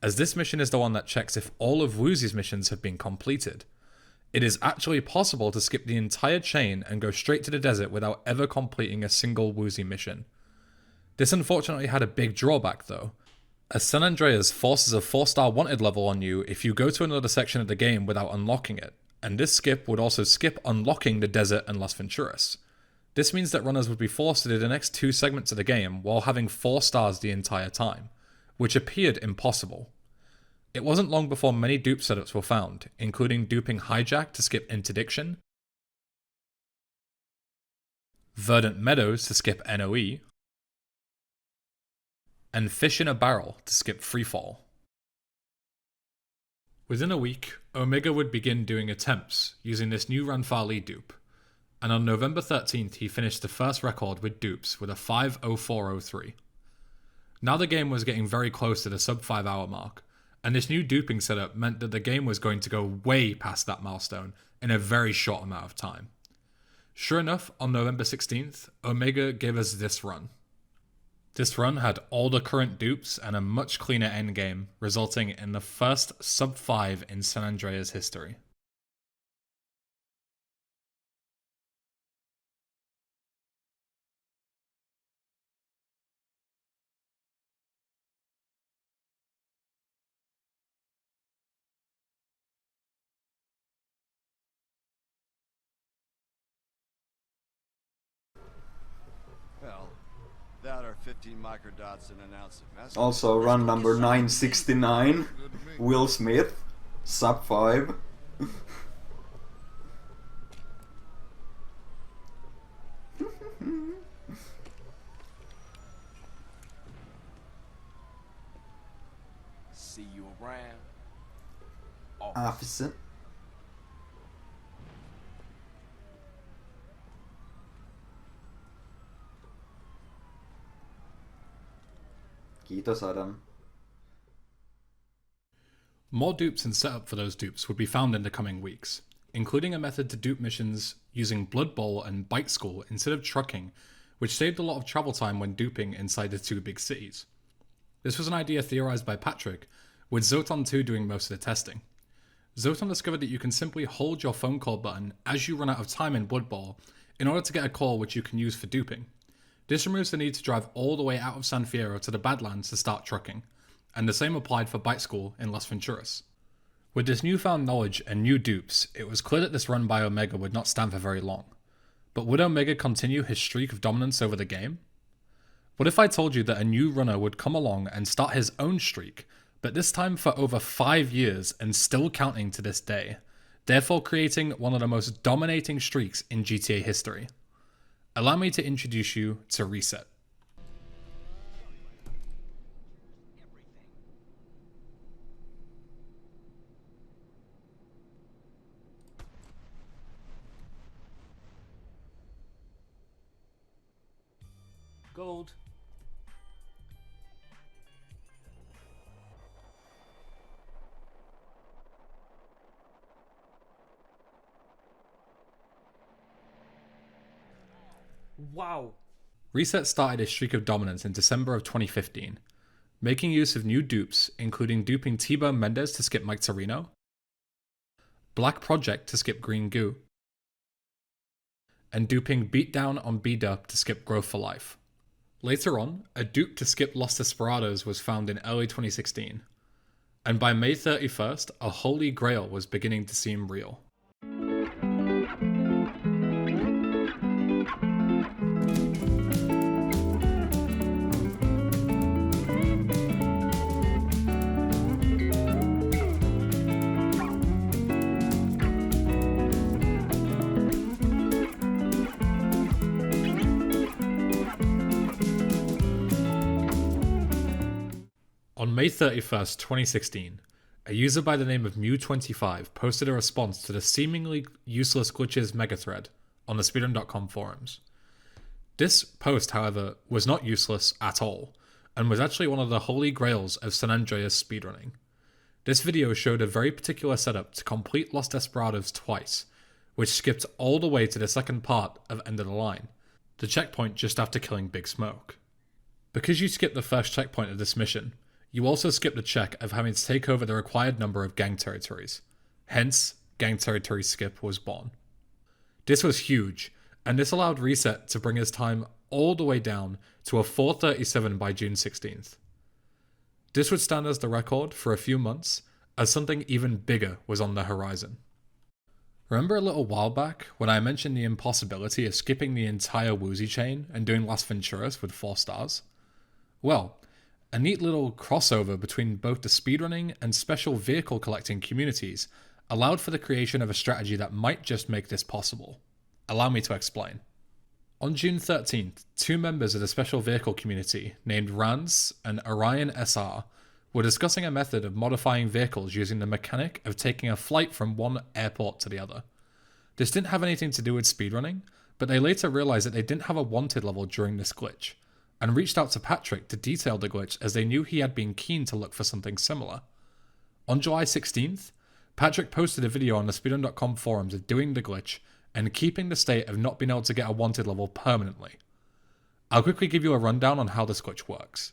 as this mission is the one that checks if all of Woozy's missions have been completed. It is actually possible to skip the entire chain and go straight to the desert without ever completing a single Woozy mission. This unfortunately had a big drawback though, as San Andreas forces a 4-star wanted level on you if you go to another section of the game without unlocking it, and this skip would also skip unlocking the desert and Las Venturas. This means that runners would be forced to do the next 2 segments of the game while having 4 stars the entire time, which appeared impossible. It wasn't long before many dupe setups were found, including duping Hijack to skip Interdiction, Verdant Meadows to skip NOE, and Fish in a Barrel to skip Freefall. Within a week, Omega would begin doing attempts using this new Ranfar Lee dupe, and on November 13th he finished the first record with dupes with a 5:04:03. Now the game was getting very close to the sub 5 hour mark, and this new duping setup meant that the game was going to go way past that milestone in a very short amount of time. Sure enough, on November 16th, Omega gave us this run. This run had all the current dupes and a much cleaner endgame, resulting in the first sub 5 in San Andreas history. Well, 15 microdots and announce it. That's Also run number 969, Will Smith, sub 5. see you around. Officer. Kiitos, Adam. More dupes and setup for those dupes would be found in the coming weeks, including a method to dupe missions using Blood Bowl and Bike School instead of trucking, which saved a lot of travel time when duping inside the two big cities. This was an idea theorized by Patrick, with Zoton 2 doing most of the testing. Zoton discovered that you can simply hold your phone call button as you run out of time in Blood Bowl in order to get a call which you can use for duping. This removes the need to drive all the way out of San Fierro to the Badlands to start trucking, and the same applied for Bike School in Las Venturas. With this newfound knowledge and new dupes, it was clear that this run by Omega would not stand for very long. But would Omega continue his streak of dominance over the game? What if I told you that a new runner would come along and start his own streak, but this time for over 5 years and still counting to this day, therefore creating one of the most dominating streaks in GTA history? Allow me to introduce you to Reset. Gold. Wow. Reset started his streak of dominance in December of 2015, making use of new dupes, including duping T-Bone Mendez to skip Mike Torino, Black Project to skip Green Goo, and duping Beatdown on B-Dub to skip Growth for Life. Later on, a dupe to skip Los Desperados was found in early 2016, and by May 31st, a holy grail was beginning to seem real. On May 31st, 2016, a user by the name of Mew25 posted a response to the seemingly useless glitches megathread on the speedrun.com forums. This post, however, was not useless at all, and was actually one of the holy grails of San Andreas speedrunning. This video showed a very particular setup to complete Los Desperados twice, which skipped all the way to the second part of End of the Line, the checkpoint just after killing Big Smoke. Because you skipped the first checkpoint of this mission, you also skip the check of having to take over the required number of gang territories. Hence, Gang Territory Skip was born. This was huge, and this allowed Reset to bring his time all the way down to a 4:37 by June 16th. This would stand as the record for a few months, as something even bigger was on the horizon. Remember a little while back when I mentioned the impossibility of skipping the entire Woozy chain and doing Las Venturas with 4 stars? Well, a neat little crossover between both the speedrunning and special vehicle collecting communities allowed for the creation of a strategy that might just make this possible. Allow me to explain. On June 13th, 2 members of the special vehicle community named Rans and Orion SR were discussing a method of modifying vehicles using the mechanic of taking a flight from one airport to the other. This didn't have anything to do with speedrunning, but they later realized that they didn't have a wanted level during this glitch, and reached out to Patrick to detail the glitch as they knew he had been keen to look for something similar. On July 16th, Patrick posted a video on the speedrun.com forums of doing the glitch and keeping the state of not being able to get a wanted level permanently. I'll quickly give you a rundown on how this glitch works.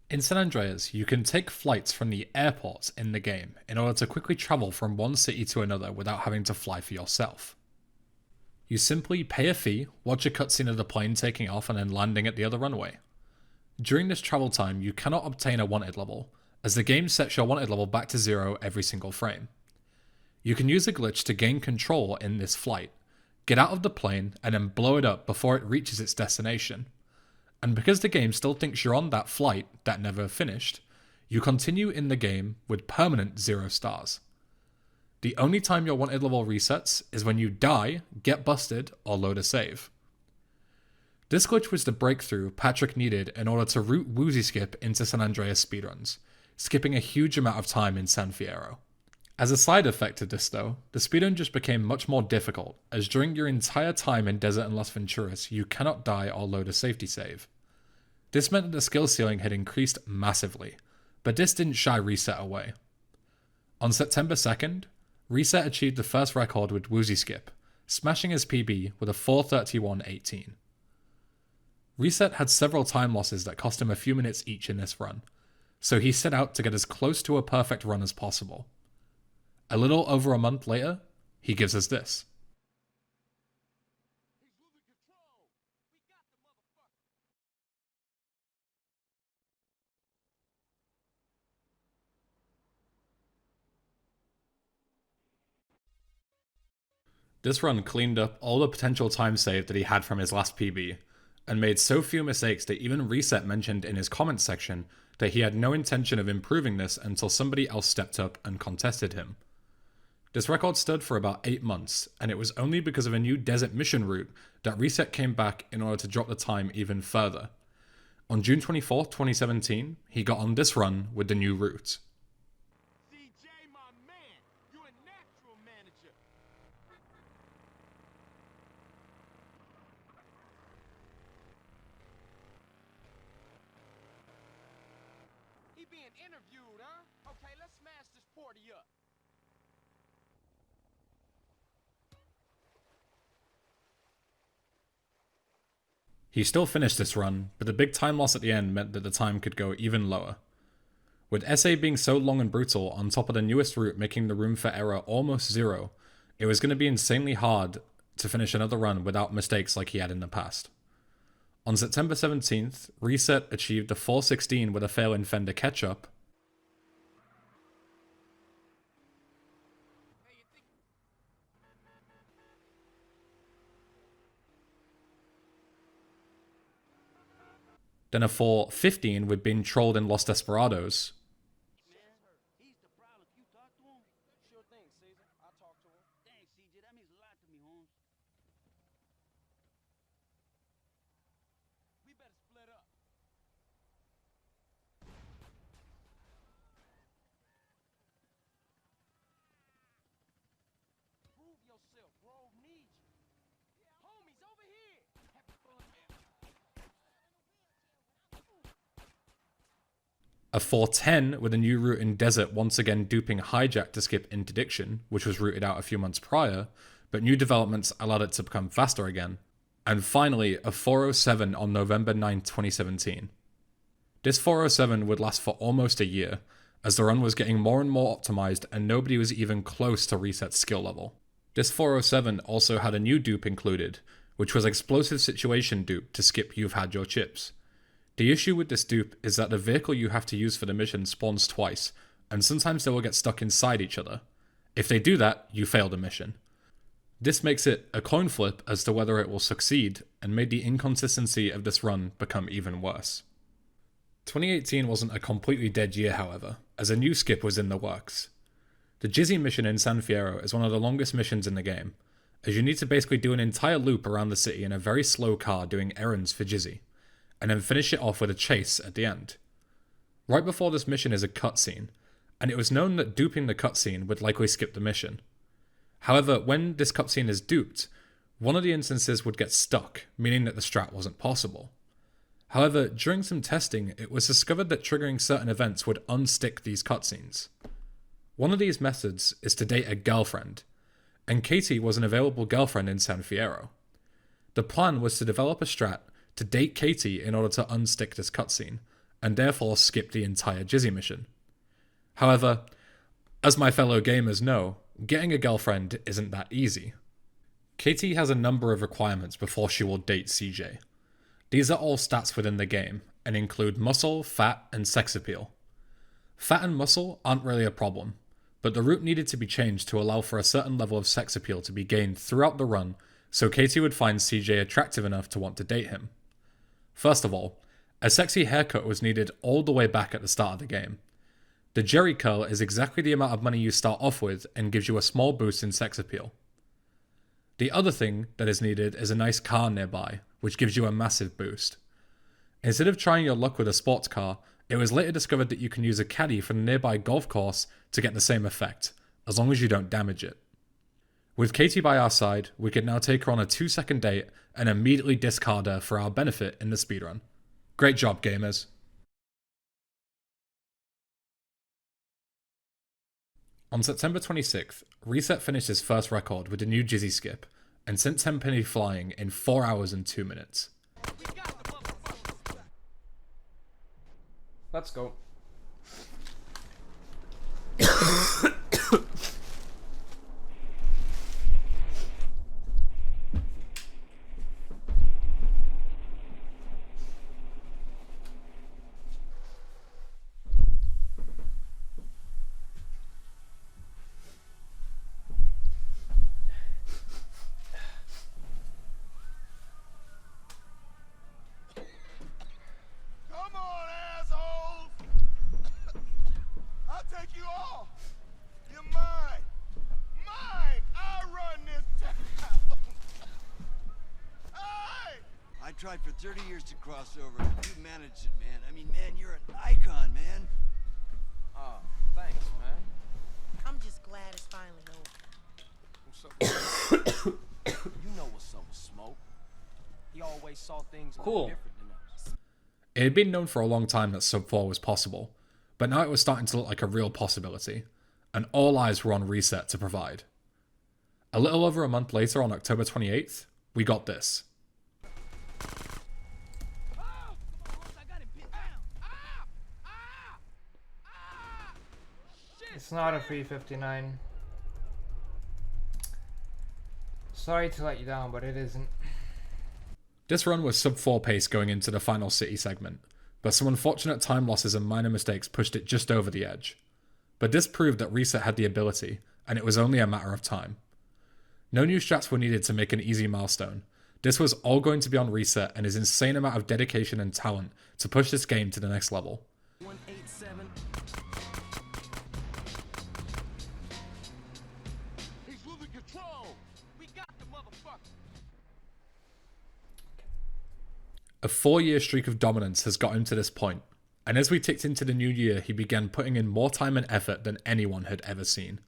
In San Andreas, you can take flights from the airports in the game in order to quickly travel from one city to another without having to fly for yourself. You simply pay a fee, watch a cutscene of the plane taking off and then landing at the other runway. During this travel time, you cannot obtain a wanted level, as the game sets your wanted level back to 0 every single frame. You can use a glitch to gain control in this flight, get out of the plane, and then blow it up before it reaches its destination. And because the game still thinks you're on that flight that never finished, you continue in the game with permanent 0 stars. The only time your wanted level resets is when you die, get busted, or load a save. This glitch was the breakthrough Patrick needed in order to route Woozy Skip into San Andreas speedruns, skipping a huge amount of time in San Fierro. As a side effect of this though, the speedrun just became much more difficult, as during your entire time in Desert and Las Venturas you cannot die or load a safety save. This meant that the skill ceiling had increased massively, but this didn't shy Reset away. On September 2nd, Reset achieved the first record with Woozy Skip, smashing his PB with a 4:31.18. Reset had several time losses that cost him a few minutes each in this run, so he set out to get as close to a perfect run as possible. A little over a month later, he gives us this. This run cleaned up all the potential time saved that he had from his last PB, and made so few mistakes that even Reset mentioned in his comments section that he had no intention of improving this until somebody else stepped up and contested him. This record stood for about 8 months, and it was only because of a new desert mission route that Reset came back in order to drop the time even further. On June 24, 2017, he got on this run with the new route. Interviewed, huh? Okay, let's smash this party up. He still finished this run, but the big time loss at the end meant that the time could go even lower. With SA being so long and brutal, on top of the newest route making the room for error almost 0, it was going to be insanely hard to finish another run without mistakes like he had in the past. On September 17th, Reset achieved a 4:16 with a fail in Fender catch-up, then a 4:15 with being trolled in Los Desperados, a 4:10 with a new route in Desert once again duping Hijack to skip Interdiction, which was routed out a few months prior, but new developments allowed it to become faster again, and finally a 4:07 on November 9, 2017. This 4:07 would last for almost a year, as the run was getting more and more optimized and nobody was even close to Reset's skill level. This 4:07 also had a new dupe included, which was Explosive Situation dupe to skip You've Had Your Chips. The issue with this dupe is that the vehicle you have to use for the mission spawns twice, and sometimes they will get stuck inside each other. If they do that, you fail the mission. This makes it a coin flip as to whether it will succeed, and made the inconsistency of this run become even worse. 2018 wasn't a completely dead year, however, as a new skip was in the works. The Jizzy mission in San Fierro is one of the longest missions in the game, as you need to basically do an entire loop around the city in a very slow car doing errands for Jizzy, and then finish it off with a chase at the end. Right before this mission is a cutscene, and it was known that duping the cutscene would likely skip the mission. However, when this cutscene is duped, one of the instances would get stuck, meaning that the strat wasn't possible. However, during some testing, it was discovered that triggering certain events would unstick these cutscenes. One of these methods is to date a girlfriend, and Katie was an available girlfriend in San Fierro. The plan was to develop a strat to date Katie in order to unstick this cutscene, and therefore skip the entire Jizzy mission. However, as my fellow gamers know, getting a girlfriend isn't that easy. Katie has a number of requirements before she will date CJ. These are all stats within the game, and include muscle, fat, and sex appeal. Fat and muscle aren't really a problem, but the route needed to be changed to allow for a certain level of sex appeal to be gained throughout the run, so Katie would find CJ attractive enough to want to date him. First of all, a sexy haircut was needed all the way back at the start of the game. The Jerry curl is exactly the amount of money you start off with and gives you a small boost in sex appeal. The other thing that is needed is a nice car nearby, which gives you a massive boost. Instead of trying your luck with a sports car, it was later discovered that you can use a caddy from a nearby golf course to get the same effect, as long as you don't damage it. With Katie by our side, we could now take her on a 2-second date and immediately discard her for our benefit in the speedrun. Great job, gamers. On September 26th, Reset finished his first record with the new Jizzy skip and sent Tenpenny flying in 4 hours and 2 minutes. Let's go. Come on, assholes! I'll take you all! You're mine! Mine! I run this town! Hey! I tried for 30 years to cross over. You managed it, man. I mean, man, you're an icon, man. Oh, thanks, man. I'm just glad it's finally over. What's up? You know what's up with Smoke. He always saw things a little different than us. It had been known for a long time that Sub 4 was possible, but now it was starting to look like a real possibility, and all eyes were on Reset to provide. A little over a month later, on October 28th, we got this. It's not a 359. Sorry to let you down, but it isn't. This run was sub 4 pace going into the final city segment, but some unfortunate time losses and minor mistakes pushed it just over the edge. But this proved that Reset had the ability, and it was only a matter of time. No new strats were needed to make an easy milestone. This was all going to be on Reset and his insane amount of dedication and talent to push this game to the next level. 187. He's losing control! We got the motherfucker! A 4-year streak of dominance has got him to this point, and as we ticked into the new year, he began putting in more time and effort than anyone had ever seen.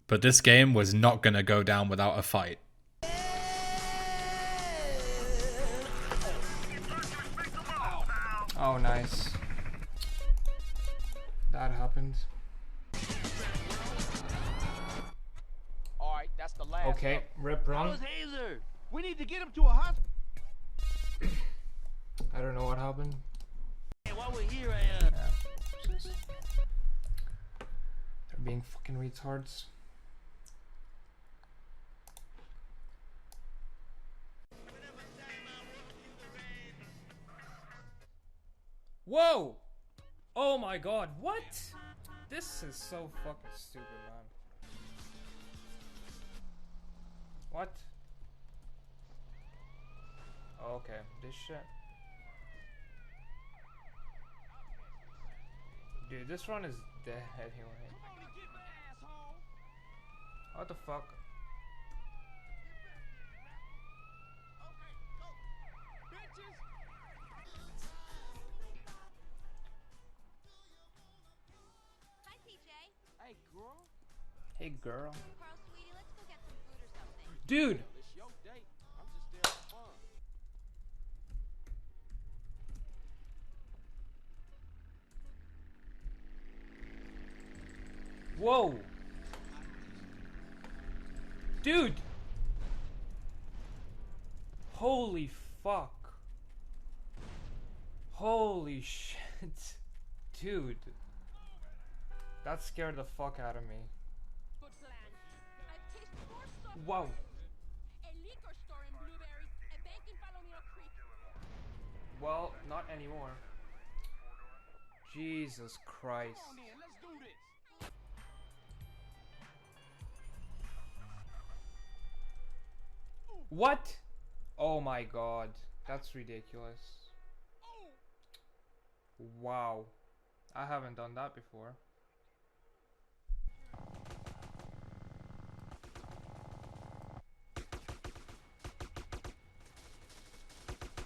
But this game was not going to go down without a fight. Oh, nice. That happened. Alright, that's the last. Okay, rip run. How's Hazer? We need to get him to a hospital. I don't know what happened. Hey, while we're here, They're being fucking retards. Whoa! Oh my god, what? This is so fucking stupid, man. What? Oh, okay, this shit. Dude, this run is dead anyway. What the fuck? Hey, girl. Hey, girl. Carl, sweetie, let's go get some food or something. Dude! It's your date. I'm just there for fun. Whoa! Dude! Holy fuck. Holy shit. Dude. That scared the fuck out of me. Good plan. I've tasted 4 stores. Wow. A liquor store in Blueberries, a bank in Palomino Creek. Well, not anymore. Jesus Christ. Come on in, let's do this. What? Oh my god. That's ridiculous. Wow. I haven't done that before.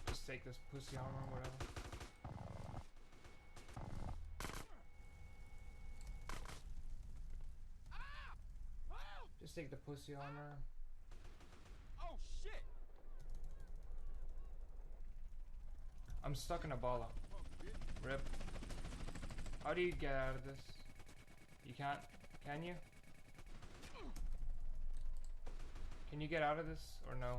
Just take this pussy armor or whatever. Just take the pussy armor. Oh shit! I'm stuck in a bala. Rip. How do you get out of this? You can't. Can you? Can you get out of this or no?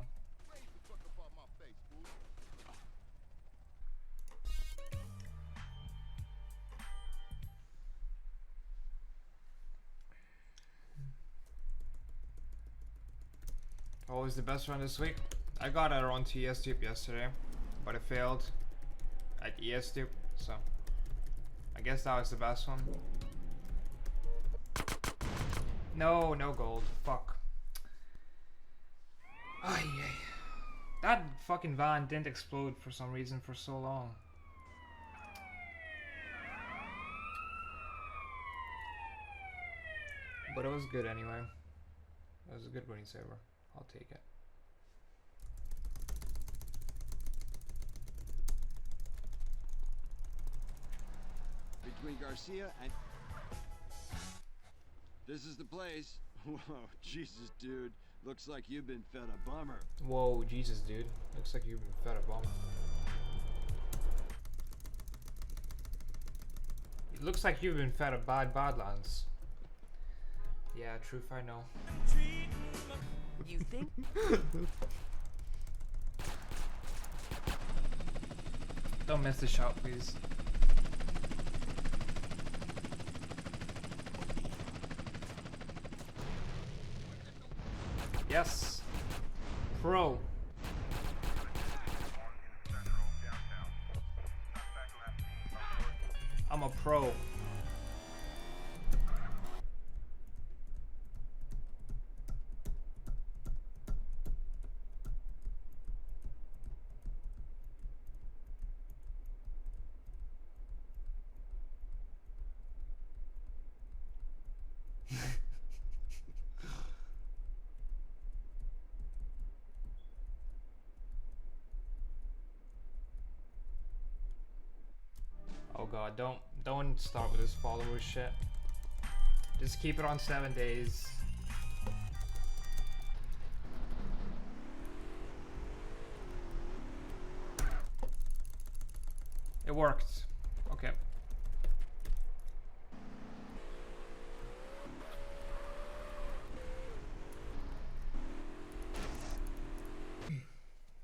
What was the best run this week? I got it on to ES-Tube yesterday, but it failed at ES-Tube, so I guess that was the best one. No, no gold. Fuck. Ay, ay. That fucking van didn't explode for some reason for so long. But it was good anyway. It was a good running saver. I'll take it. Between Garcia and... This is the place. Whoa, Jesus, dude. Looks like you've been fed a bummer. Whoa, Jesus, dude. Looks like you've been fed a bummer. It looks like you've been fed a bad Badlands. Yeah, truth, I know. You think? Don't miss the shot, please. Yes. Pro. I'm a pro. Oh god, don't start with this follower shit. Just keep it on 7 days. It worked. Okay.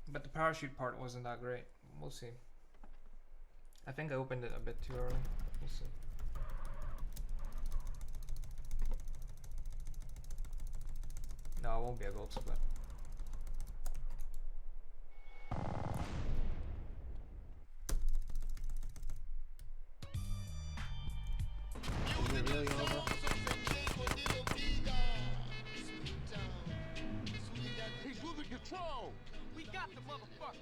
But the parachute part wasn't that great. We'll see. I think I opened it a bit too early. We'll see. No, it won't be a gold split. Is it really over? He's losing control! We got the motherfucker!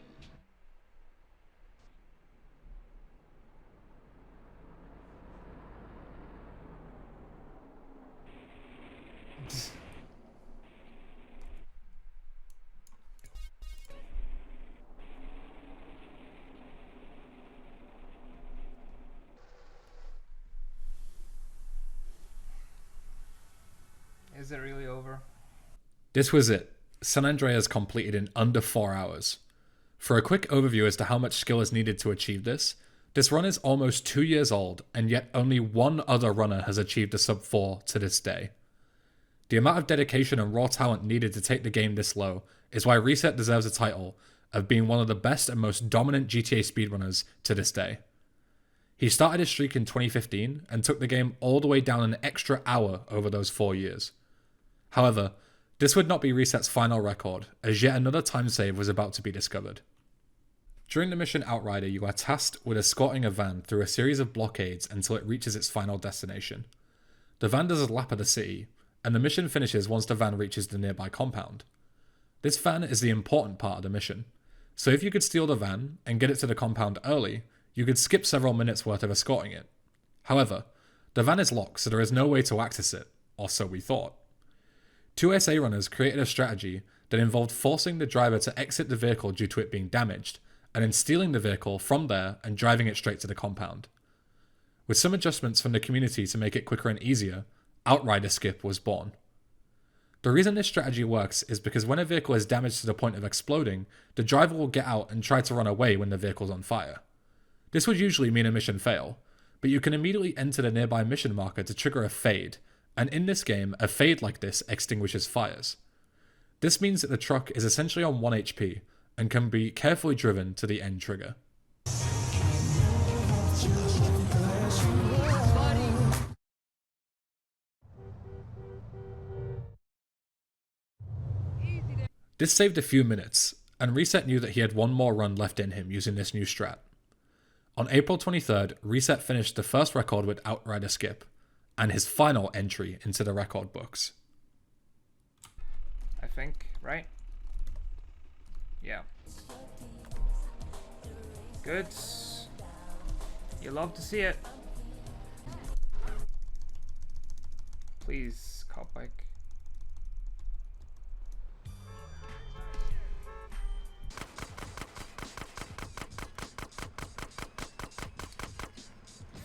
Is it really over? This was it. San Andreas completed in under 4 hours. For a quick overview as to how much skill is needed to achieve this run is almost 2 years old, and yet only one other runner has achieved a sub 4 to this day. The amount of dedication and raw talent needed to take the game this low is why Reset deserves a title of being one of the best and most dominant GTA speedrunners to this day. He started his streak in 2015 and took the game all the way down an extra hour over those 4 years. However, this would not be Reset's final record, as yet another time save was about to be discovered. During the mission Outrider, you are tasked with escorting a van through a series of blockades until it reaches its final destination. The van does a lap of the city, and the mission finishes once the van reaches the nearby compound. This van is the important part of the mission. So if you could steal the van and get it to the compound early, you could skip several minutes worth of escorting it. However, the van is locked, so there is no way to access it, or so we thought. Two SA runners created a strategy that involved forcing the driver to exit the vehicle due to it being damaged, and then stealing the vehicle from there and driving it straight to the compound. With some adjustments from the community to make it quicker and easier, Outrider Skip was born. The reason this strategy works is because when a vehicle is damaged to the point of exploding, the driver will get out and try to run away when the vehicle's on fire. This would usually mean a mission fail, but you can immediately enter the nearby mission marker to trigger a fade, and in this game, a fade like this extinguishes fires. This means that the truck is essentially on 1 HP, and can be carefully driven to the end trigger. This saved a few minutes, and Reset knew that he had one more run left in him using this new strat. On April 23rd, Reset finished the first record with Outrider Skip, and his final entry into the record books. I think, right? Yeah. Good. You love to see it. Please, cop bike.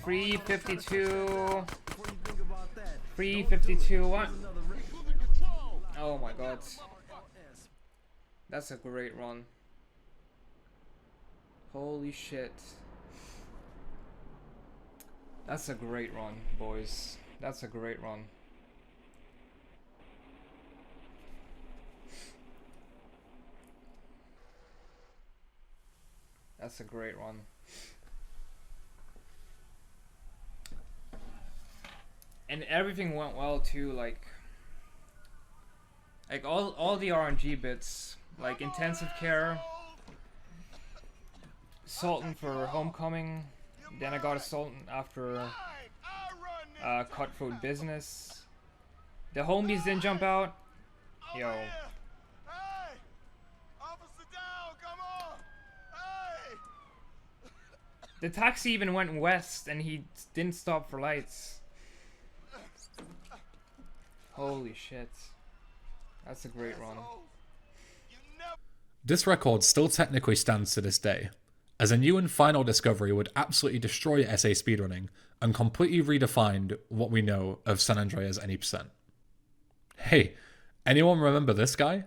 Free 52. Free 52. What? Oh my god. That's a great run. Holy shit. That's a great run, boys. That's a great run. That's a great run. And everything went well too, like all the RNG bits, like intensive care, Sultan for homecoming, then I got a Sultan after cutthroat business. The homies didn't jump out. Yo. The taxi even went west and he didn't stop for lights. Holy shit. That's a great run. This record still technically stands to this day, as a new and final discovery would absolutely destroy SA speedrunning and completely redefine what we know of San Andreas any percent. Hey, anyone remember this guy?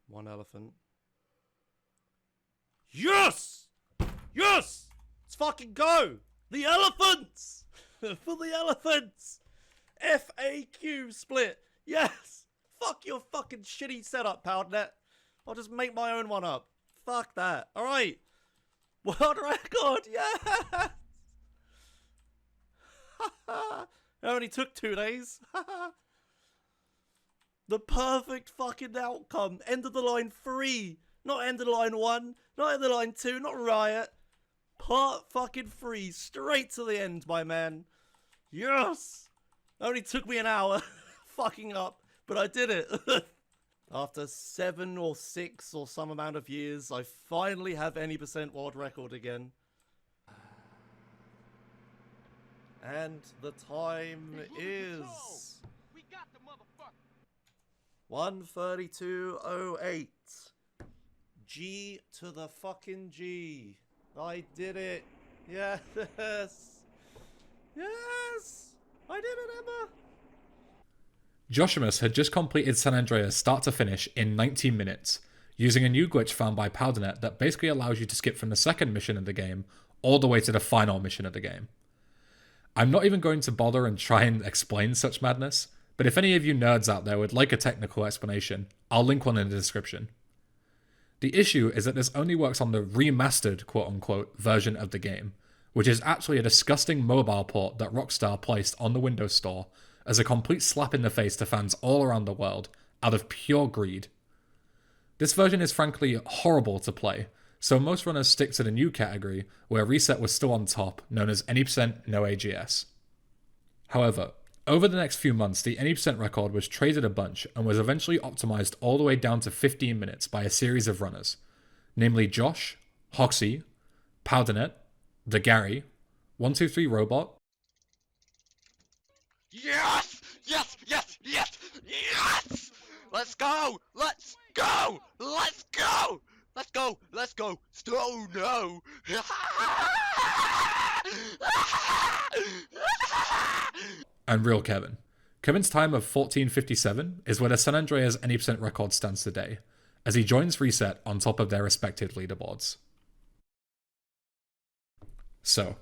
One elephant. Yes! Yes! Let's fucking go! The elephants! For the elephants! FAQ split. Yes! Fuck your fucking shitty setup, Powdernet. I'll just make my own one up. Fuck that. Alright. World record, yeah! It only took 2 days. The perfect fucking outcome. End of the line 3. Not end of the line 1. Not end of the line 2. Not riot. Part fucking 3. Straight to the end, my man. Yes! Only took me an hour. Fucking up. But I did it. After 7 or 6 or some amount of years, I finally have any % world record again. And the time is 1:32:08. G to the fucking G. I did it. Yes. Yes. I did it, Emma. Joshimus had just completed San Andreas start to finish in 19 minutes, using a new glitch found by Powdernet that basically allows you to skip from the second mission of the game all the way to the final mission of the game. I'm not even going to bother and try and explain such madness, but if any of you nerds out there would like a technical explanation, I'll link one in the description. The issue is that this only works on the remastered quote-unquote version of the game, which is actually a disgusting mobile port that Rockstar placed on the Windows Store as a complete slap in the face to fans all around the world, out of pure greed. This version is frankly horrible to play, so most runners stick to the new category, where Reset was still on top, known as any percent no AGS. However, over the next few months, the any percent record was traded a bunch and was eventually optimized all the way down to 15 minutes by a series of runners, namely Josh, Hoxie, Powdernet, The Gary, 123 Robot. Yes! Yes! Yes! Yes! Yes! Let's go! Let's go! Let's go! Let's go! Let's go! Oh no! And Real Kevin. Kevin's time of 14:57 is where the San Andreas any percent record stands today, as he joins Reset on top of their respective leaderboards. So,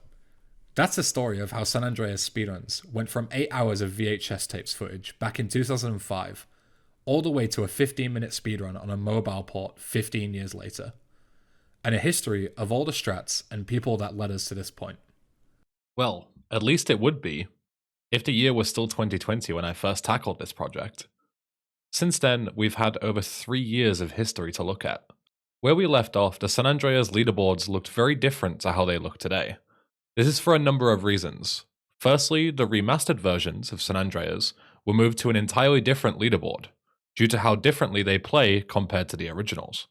that's the story of how San Andreas speedruns went from 8 hours of VHS tapes footage back in 2005, all the way to a 15-minute speedrun on a mobile port 15 years later, and a history of all the strats and people that led us to this point. Well, at least it would be, if the year was still 2020 when I first tackled this project. Since then, we've had over 3 years of history to look at. Where we left off, the San Andreas leaderboards looked very different to how they look today. This is for a number of reasons. Firstly, the remastered versions of San Andreas were moved to an entirely different leaderboard, due to how differently they play compared to the originals.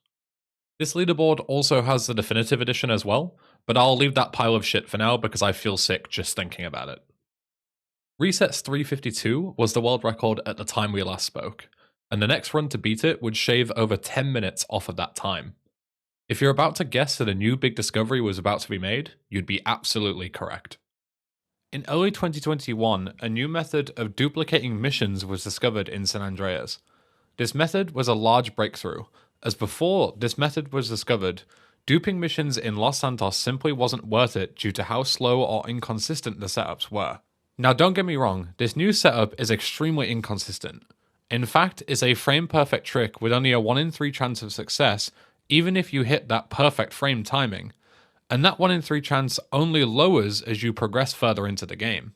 This leaderboard also has the definitive edition as well, but I'll leave that pile of shit for now because I feel sick just thinking about it. Reset's 352 was the world record at the time we last spoke, and the next run to beat it would shave over 10 minutes off of that time. If you're about to guess that a new big discovery was about to be made, you'd be absolutely correct. In early 2021, a new method of duplicating missions was discovered in San Andreas. This method was a large breakthrough, as before this method was discovered, duping missions in Los Santos simply wasn't worth it due to how slow or inconsistent the setups were. Now don't get me wrong, this new setup is extremely inconsistent. In fact, it's a frame-perfect trick with only a 1 in 3 chance of success, even if you hit that perfect frame timing, and that 1 in 3 chance only lowers as you progress further into the game.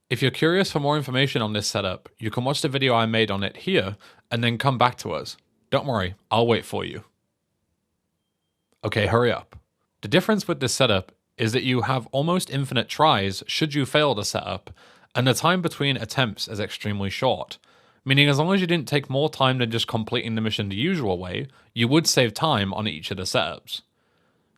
If you're curious for more information on this setup, you can watch the video I made on it here, and then come back to us. Don't worry, I'll wait for you. Okay, hurry up. The difference with this setup is that you have almost infinite tries should you fail the setup, and the time between attempts is extremely short, meaning as long as you didn't take more time than just completing the mission the usual way, you would save time on each of the setups.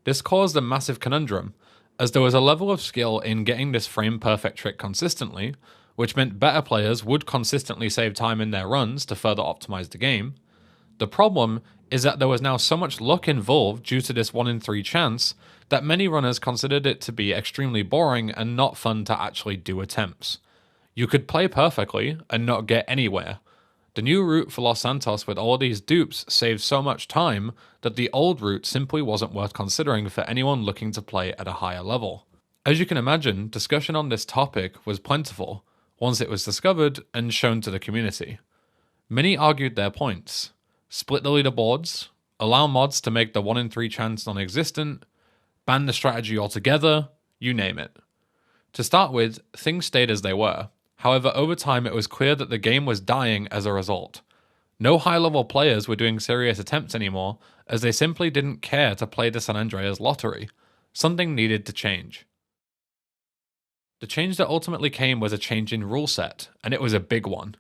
This caused a massive conundrum, as there was a level of skill in getting this frame-perfect trick consistently, which meant better players would consistently save time in their runs to further optimize the game. The problem is that there was now so much luck involved due to this 1 in 3 chance that many runners considered it to be extremely boring and not fun to actually do attempts. You could play perfectly and not get anywhere. The new route for Los Santos with all these dupes saved so much time that the old route simply wasn't worth considering for anyone looking to play at a higher level. As you can imagine, discussion on this topic was plentiful once it was discovered and shown to the community. Many argued their points. Split the leaderboards, allow mods to make the 1 in 3 chance non-existent, ban the strategy altogether, you name it. To start with, things stayed as they were. However, over time it was clear that the game was dying as a result. No high-level players were doing serious attempts anymore, as they simply didn't care to play the San Andreas lottery. Something needed to change. The change that ultimately came was a change in rule set, and it was a big one.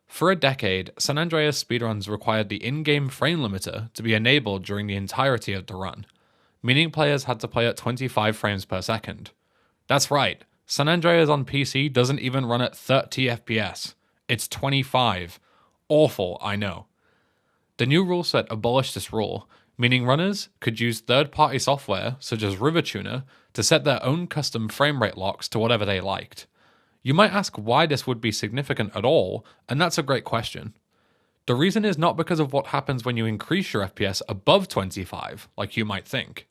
For a decade, San Andreas speedruns required the in-game frame limiter to be enabled during the entirety of the run, meaning players had to play at 25 frames per second. That's right, San Andreas on PC doesn't even run at 30 FPS. It's 25. Awful, I know. The new rule set abolished this rule, meaning runners could use third-party software, such as RiverTuner, to set their own custom frame rate locks to whatever they liked. You might ask why this would be significant at all, and that's a great question. The reason is not because of what happens when you increase your FPS above 25, like you might think,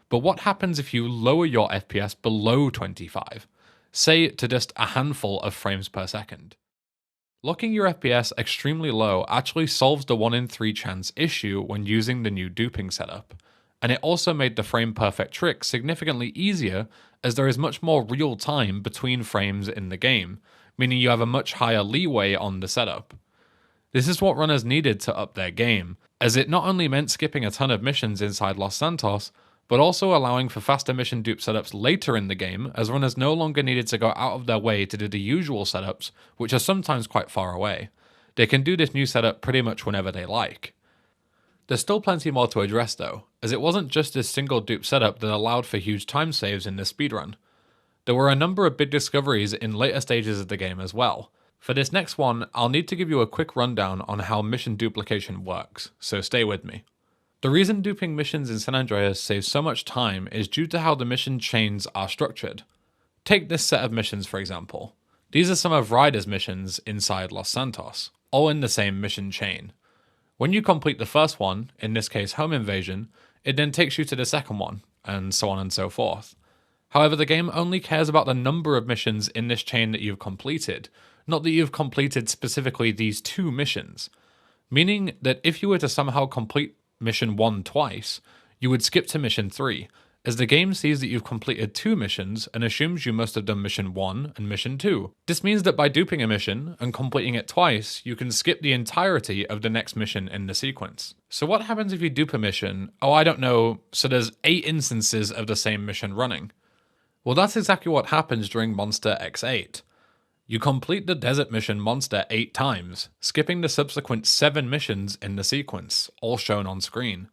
but what happens if you lower your FPS below 25, say to just a handful of frames per second. Locking your FPS extremely low actually solves the 1 in 3 chance issue when using the new duping setup, and it also made the frame perfect trick significantly easier as there is much more real time between frames in the game, meaning you have a much higher leeway on the setup. This is what runners needed to up their game, as it not only meant skipping a ton of missions inside Los Santos, but also allowing for faster mission dupe setups later in the game, as runners no longer needed to go out of their way to do the usual setups, which are sometimes quite far away. They can do this new setup pretty much whenever they like. There's still plenty more to address though, as it wasn't just this single dupe setup that allowed for huge time saves in this speedrun. There were a number of big discoveries in later stages of the game as well. For this next one, I'll need to give you a quick rundown on how mission duplication works, so stay with me. The reason duping missions in San Andreas saves so much time is due to how the mission chains are structured. Take this set of missions for example. These are some of Ryder's missions inside Los Santos, all in the same mission chain. When you complete the first one, in this case home invasion, it then takes you to the second one, and so on and so forth. However, the game only cares about the number of missions in this chain that you've completed, not that you've completed specifically these 2 missions. Meaning that if you were to somehow complete mission 1 twice, you would skip to mission 3, as the game sees that you've completed 2 missions and assumes you must have done mission 1 and mission 2. This means that by duping a mission and completing it twice, you can skip the entirety of the next mission in the sequence. So what happens if you dupe a mission? Oh, I don't know, so there's 8 instances of the same mission running. Well, that's exactly what happens during Monster X8. You complete the desert mission Monster 8 times, skipping the subsequent 7 missions in the sequence, all shown on screen.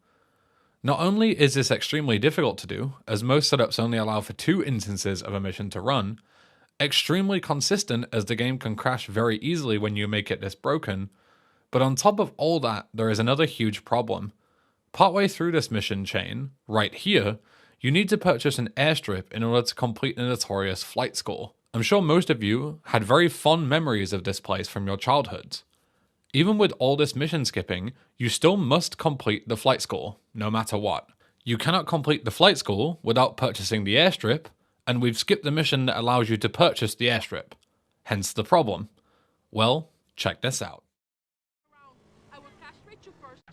Not only is this extremely difficult to do, as most setups only allow for 2 instances of a mission to run, extremely consistent as the game can crash very easily when you make it this broken, but on top of all that, there is another huge problem. Partway through this mission chain, right here, you need to purchase an airstrip in order to complete the notorious flight school. I'm sure most of you had very fond memories of this place from your childhoods. Even with all this mission skipping, you still must complete the flight school, no matter what. You cannot complete the flight school without purchasing the airstrip, and we've skipped the mission that allows you to purchase the airstrip. Hence the problem. Well, check this out. I will castrate you first.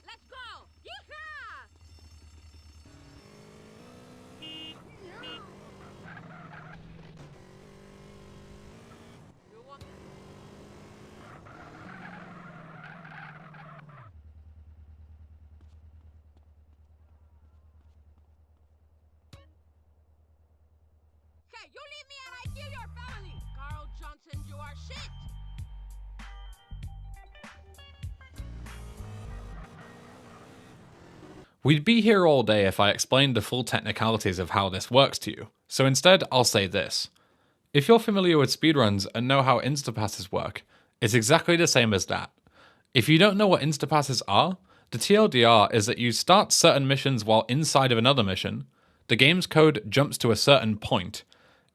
Let's go! Yeehaw! Hey, you leave me and I kill your family! Carl Johnson, you are shit! We'd be here all day if I explained the full technicalities of how this works to you, so instead I'll say this. If you're familiar with speedruns and know how instapasses work, it's exactly the same as that. If you don't know what instapasses are, the TLDR is that you start certain missions while inside of another mission, the game's code jumps to a certain point.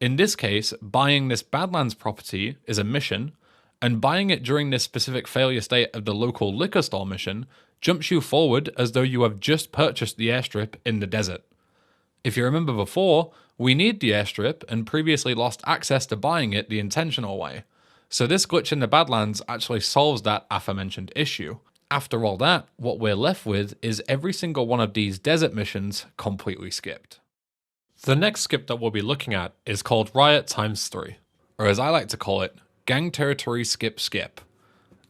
In this case, buying this Badlands property is a mission, and buying it during this specific failure state of the local liquor store mission jumps you forward as though you have just purchased the airstrip in the desert. If you remember before, we need the airstrip and previously lost access to buying it the intentional way. So this glitch in the Badlands actually solves that aforementioned issue. After all that, what we're left with is every single one of these desert missions completely skipped. The next skip that we'll be looking at is called Riot x3, or as I like to call it, Gang Territory Skip Skip.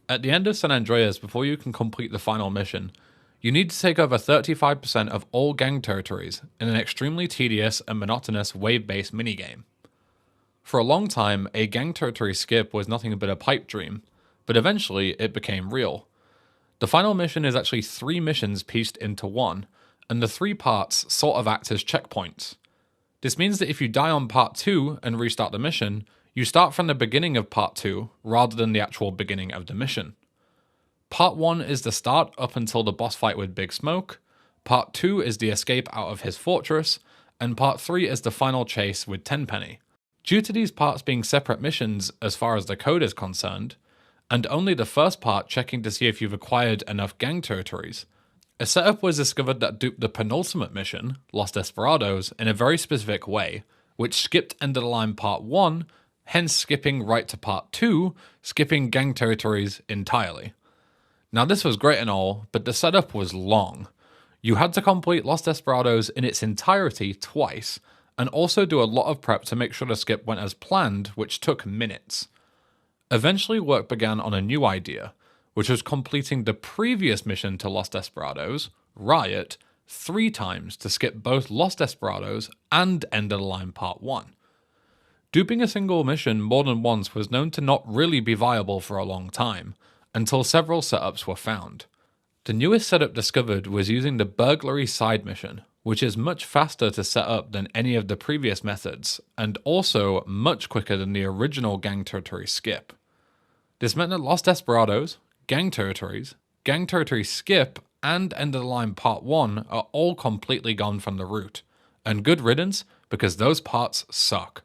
At the end of San Andreas, before you can complete the final mission, you need to take over 35% of all gang territories in an extremely tedious and monotonous wave-based minigame. For a long time, a gang territory skip was nothing but a pipe dream, but eventually it became real. The final mission is actually 3 missions pieced into one, and the 3 parts sort of act as checkpoints. This means that if you die on part 2 and restart the mission, you start from the beginning of part 2 rather than the actual beginning of the mission. Part 1 is the start up until the boss fight with Big Smoke, part 2 is the escape out of his fortress, and part 3 is the final chase with Tenpenny. Due to these parts being separate missions as far as the code is concerned, and only the first part checking to see if you've acquired enough gang territories, a setup was discovered that duped the penultimate mission, Los Desperados, in a very specific way, which skipped end of the line part 1, hence skipping right to part 2, skipping gang territories entirely. Now this was great and all, but the setup was long. You had to complete Los Desperados in its entirety twice, and also do a lot of prep to make sure the skip went as planned, which took minutes. Eventually work began on a new idea, which was completing the previous mission to Los Desperados, Riot, 3 times to skip both Los Desperados and End of the Line Part 1. Duping a single mission more than once was known to not really be viable for a long time, until several setups were found. The newest setup discovered was using the burglary side mission, which is much faster to set up than any of the previous methods, and also much quicker than the original Gang Territory skip. This meant that Los Desperados, Gang Territory skip, and End of the Line Part 1 are all completely gone from the route, and good riddance because those parts suck.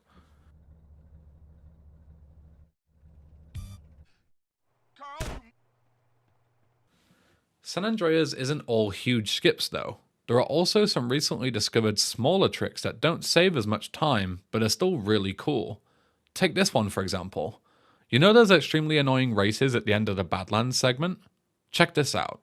San Andreas isn't all huge skips though. There are also some recently discovered smaller tricks that don't save as much time, but are still really cool. Take this one for example. You know those extremely annoying races at the end of the Badlands segment? Check this out.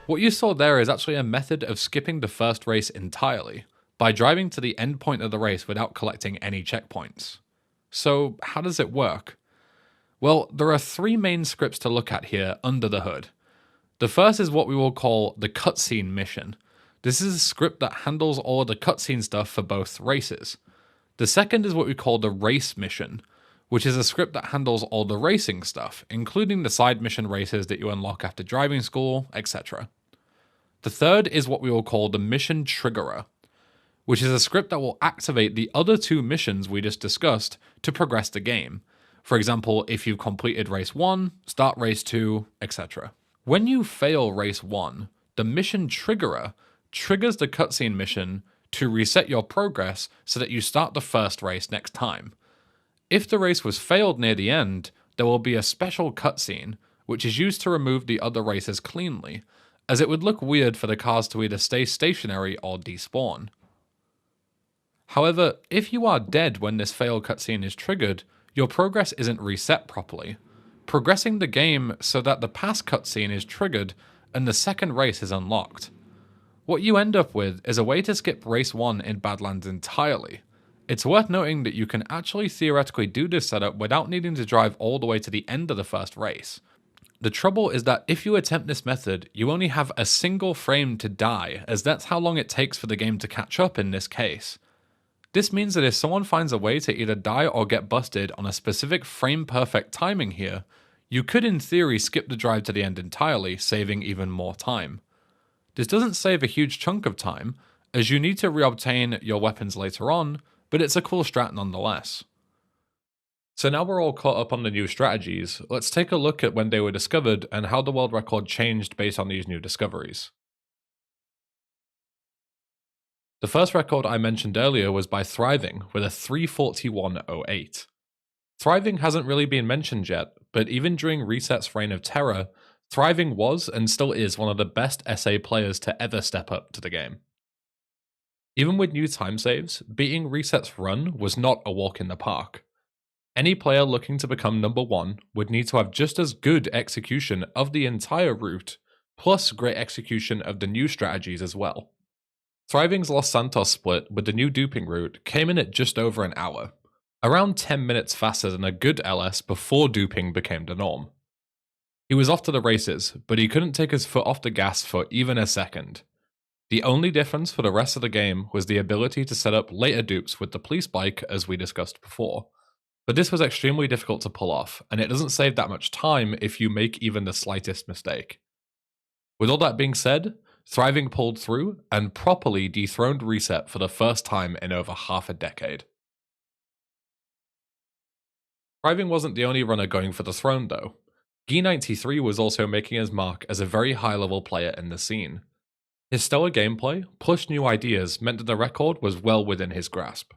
What you saw there is actually a method of skipping the first race entirely, by driving to the end point of the race without collecting any checkpoints. So how does it work? Well, there are 3 main scripts to look at here under the hood. The first is what we will call the cutscene mission. This is a script that handles all of the cutscene stuff for both races. The second is what we call the race mission, which is a script that handles all the racing stuff, including the side mission races that you unlock after driving school, etc. The third is what we will call the mission triggerer, which is a script that will activate the other 2 missions we just discussed to progress the game. For example, if you've completed race 1, start race 2, etc. When you fail race 1, the mission triggerer triggers the cutscene mission to reset your progress so that you start the first race next time. If the race was failed near the end, there will be a special cutscene, which is used to remove the other races cleanly, as it would look weird for the cars to either stay stationary or despawn. However, if you are dead when this fail cutscene is triggered, your progress isn't reset properly, progressing the game so that the past cutscene is triggered and the second race is unlocked. What you end up with is a way to skip race 1 in Badlands entirely. It's worth noting that you can actually theoretically do this setup without needing to drive all the way to the end of the first race. The trouble is that if you attempt this method, you only have a single frame to die, as that's how long it takes for the game to catch up in this case. This means that if someone finds a way to either die or get busted on a specific frame-perfect timing here, you could in theory skip the drive to the end entirely, saving even more time. This doesn't save a huge chunk of time, as you need to reobtain your weapons later on, but it's a cool strat nonetheless. So now we're all caught up on the new strategies, let's take a look at when they were discovered and how the world record changed based on these new discoveries. The first record I mentioned earlier was by Thriving with a 3:41.08. Thriving hasn't really been mentioned yet, but even during Reset's reign of terror, Thriving was and still is one of the best SA players to ever step up to the game. Even with new time saves, beating Reset's run was not a walk in the park. Any player looking to become number 1 would need to have just as good execution of the entire route, plus great execution of the new strategies as well. Thriving's Los Santos split with the new duping route came in at just over an hour, around 10 minutes faster than a good LS before duping became the norm. He was off to the races, but he couldn't take his foot off the gas for even a second. The only difference for the rest of the game was the ability to set up later dupes with the police bike as we discussed before. But this was extremely difficult to pull off, and it doesn't save that much time if you make even the slightest mistake. With all that being said, Thriving pulled through and properly dethroned Reset for the first time in over half a decade. Thriving wasn't the only runner going for the throne though. G93 was also making his mark as a very high-level player in the scene. His stellar gameplay, plus new ideas, meant that the record was well within his grasp.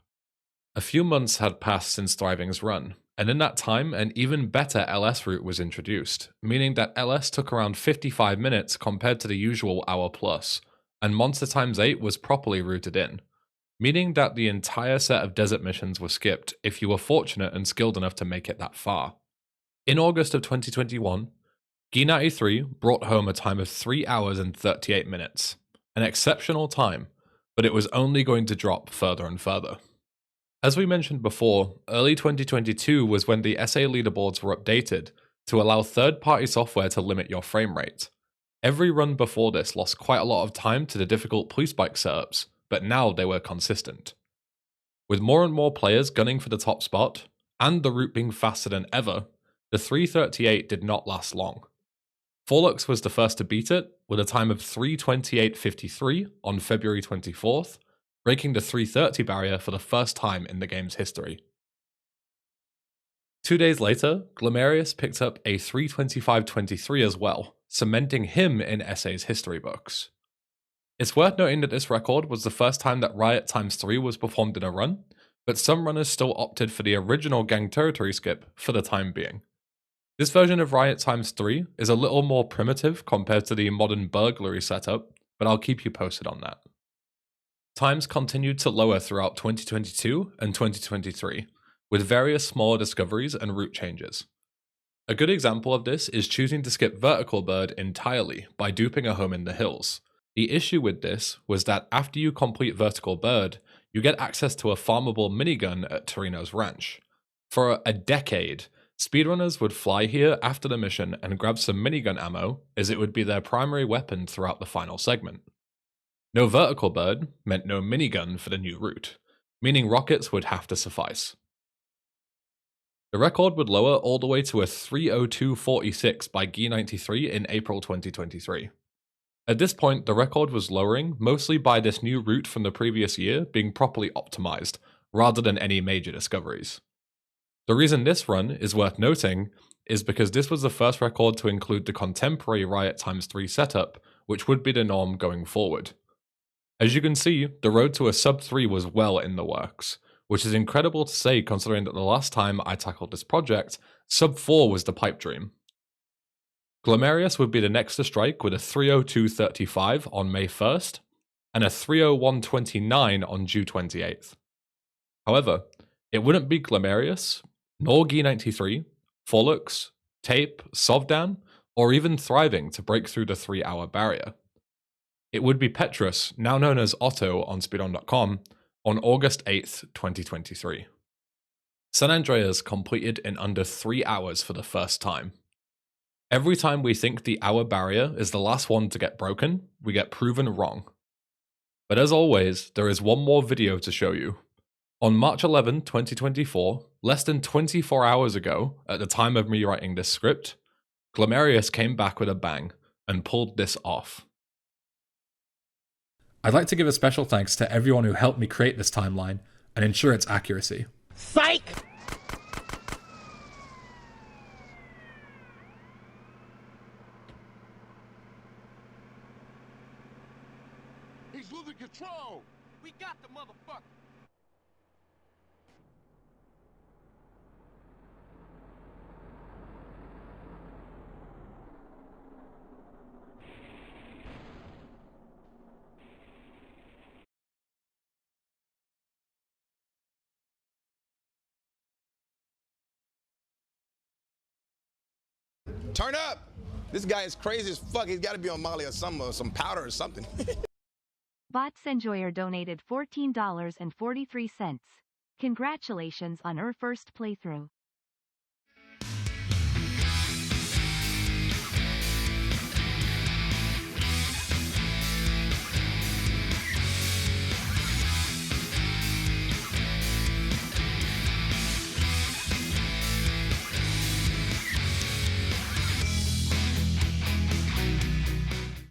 A few months had passed since Thriving's run, and in that time an even better LS route was introduced, meaning that LS took around 55 minutes compared to the usual hour plus, and Monster Times 8 was properly routed in, meaning that the entire set of desert missions were skipped if you were fortunate and skilled enough to make it that far. In August of 2021, G93 brought home a time of 3 hours and 38 minutes, an exceptional time, but it was only going to drop further and further. As we mentioned before, early 2022 was when the SA leaderboards were updated to allow third-party software to limit your frame rate. Every run before this lost quite a lot of time to the difficult police bike setups, but now they were consistent. With more and more players gunning for the top spot, and the route being faster than ever, the 338 did not last long. Forlux was the first to beat it, with a time of 3:28.53 on February 24th, breaking the 3:30 barrier for the first time in the game's history. 2 days later, Glomerius picked up a 3:25.23 as well, cementing him in SA's history books. It's worth noting that this record was the first time that Riot x3 was performed in a run, but some runners still opted for the original gang territory skip for the time being. This version of Riot x3 is a little more primitive compared to the modern burglary setup, but I'll keep you posted on that. Times continued to lower throughout 2022 and 2023, with various smaller discoveries and route changes. A good example of this is choosing to skip Vertical Bird entirely by duping a home in the hills. The issue with this was that after you complete Vertical Bird, you get access to a farmable minigun at Torino's ranch. For a decade, speedrunners would fly here after the mission and grab some minigun ammo, as it would be their primary weapon throughout the final segment. No Vertical Bird meant no minigun for the new route, meaning rockets would have to suffice. The record would lower all the way to a 3:02.46 by G93 in April 2023. At this point, the record was lowering mostly by this new route from the previous year being properly optimized, rather than any major discoveries. The reason this run is worth noting is because this was the first record to include the contemporary Riot x3 setup, which would be the norm going forward. As you can see, the road to a sub 3 was well in the works, which is incredible to say considering that the last time I tackled this project, sub 4 was the pipe dream. Glomerius would be the next to strike with a 3:02.35 on May 1st, and a 3:01.29 on June 28th. However, it wouldn't be Glomerius, nor G93, Forlux, Tape, Sovdan, or even Thriving to break through the 3-hour barrier. It would be Petrus, now known as Otto on speedrun.com, on August 8th, 2023. San Andreas completed in under 3 hours for the first time. Every time we think the hour barrier is the last one to get broken, we get proven wrong. But as always, there is one more video to show you. On March 11, 2024, less than 24 hours ago, at the time of me writing this script, Glomerius came back with a bang and pulled this off. I'd like to give a special thanks to everyone who helped me create this timeline and ensure its accuracy. Psych! He's losing control! We got the motherfucker! Turn up! This guy is crazy as fuck. He's got to be on Molly or some powder or something. Bots Enjoyer donated $14.43. Congratulations on your first playthrough.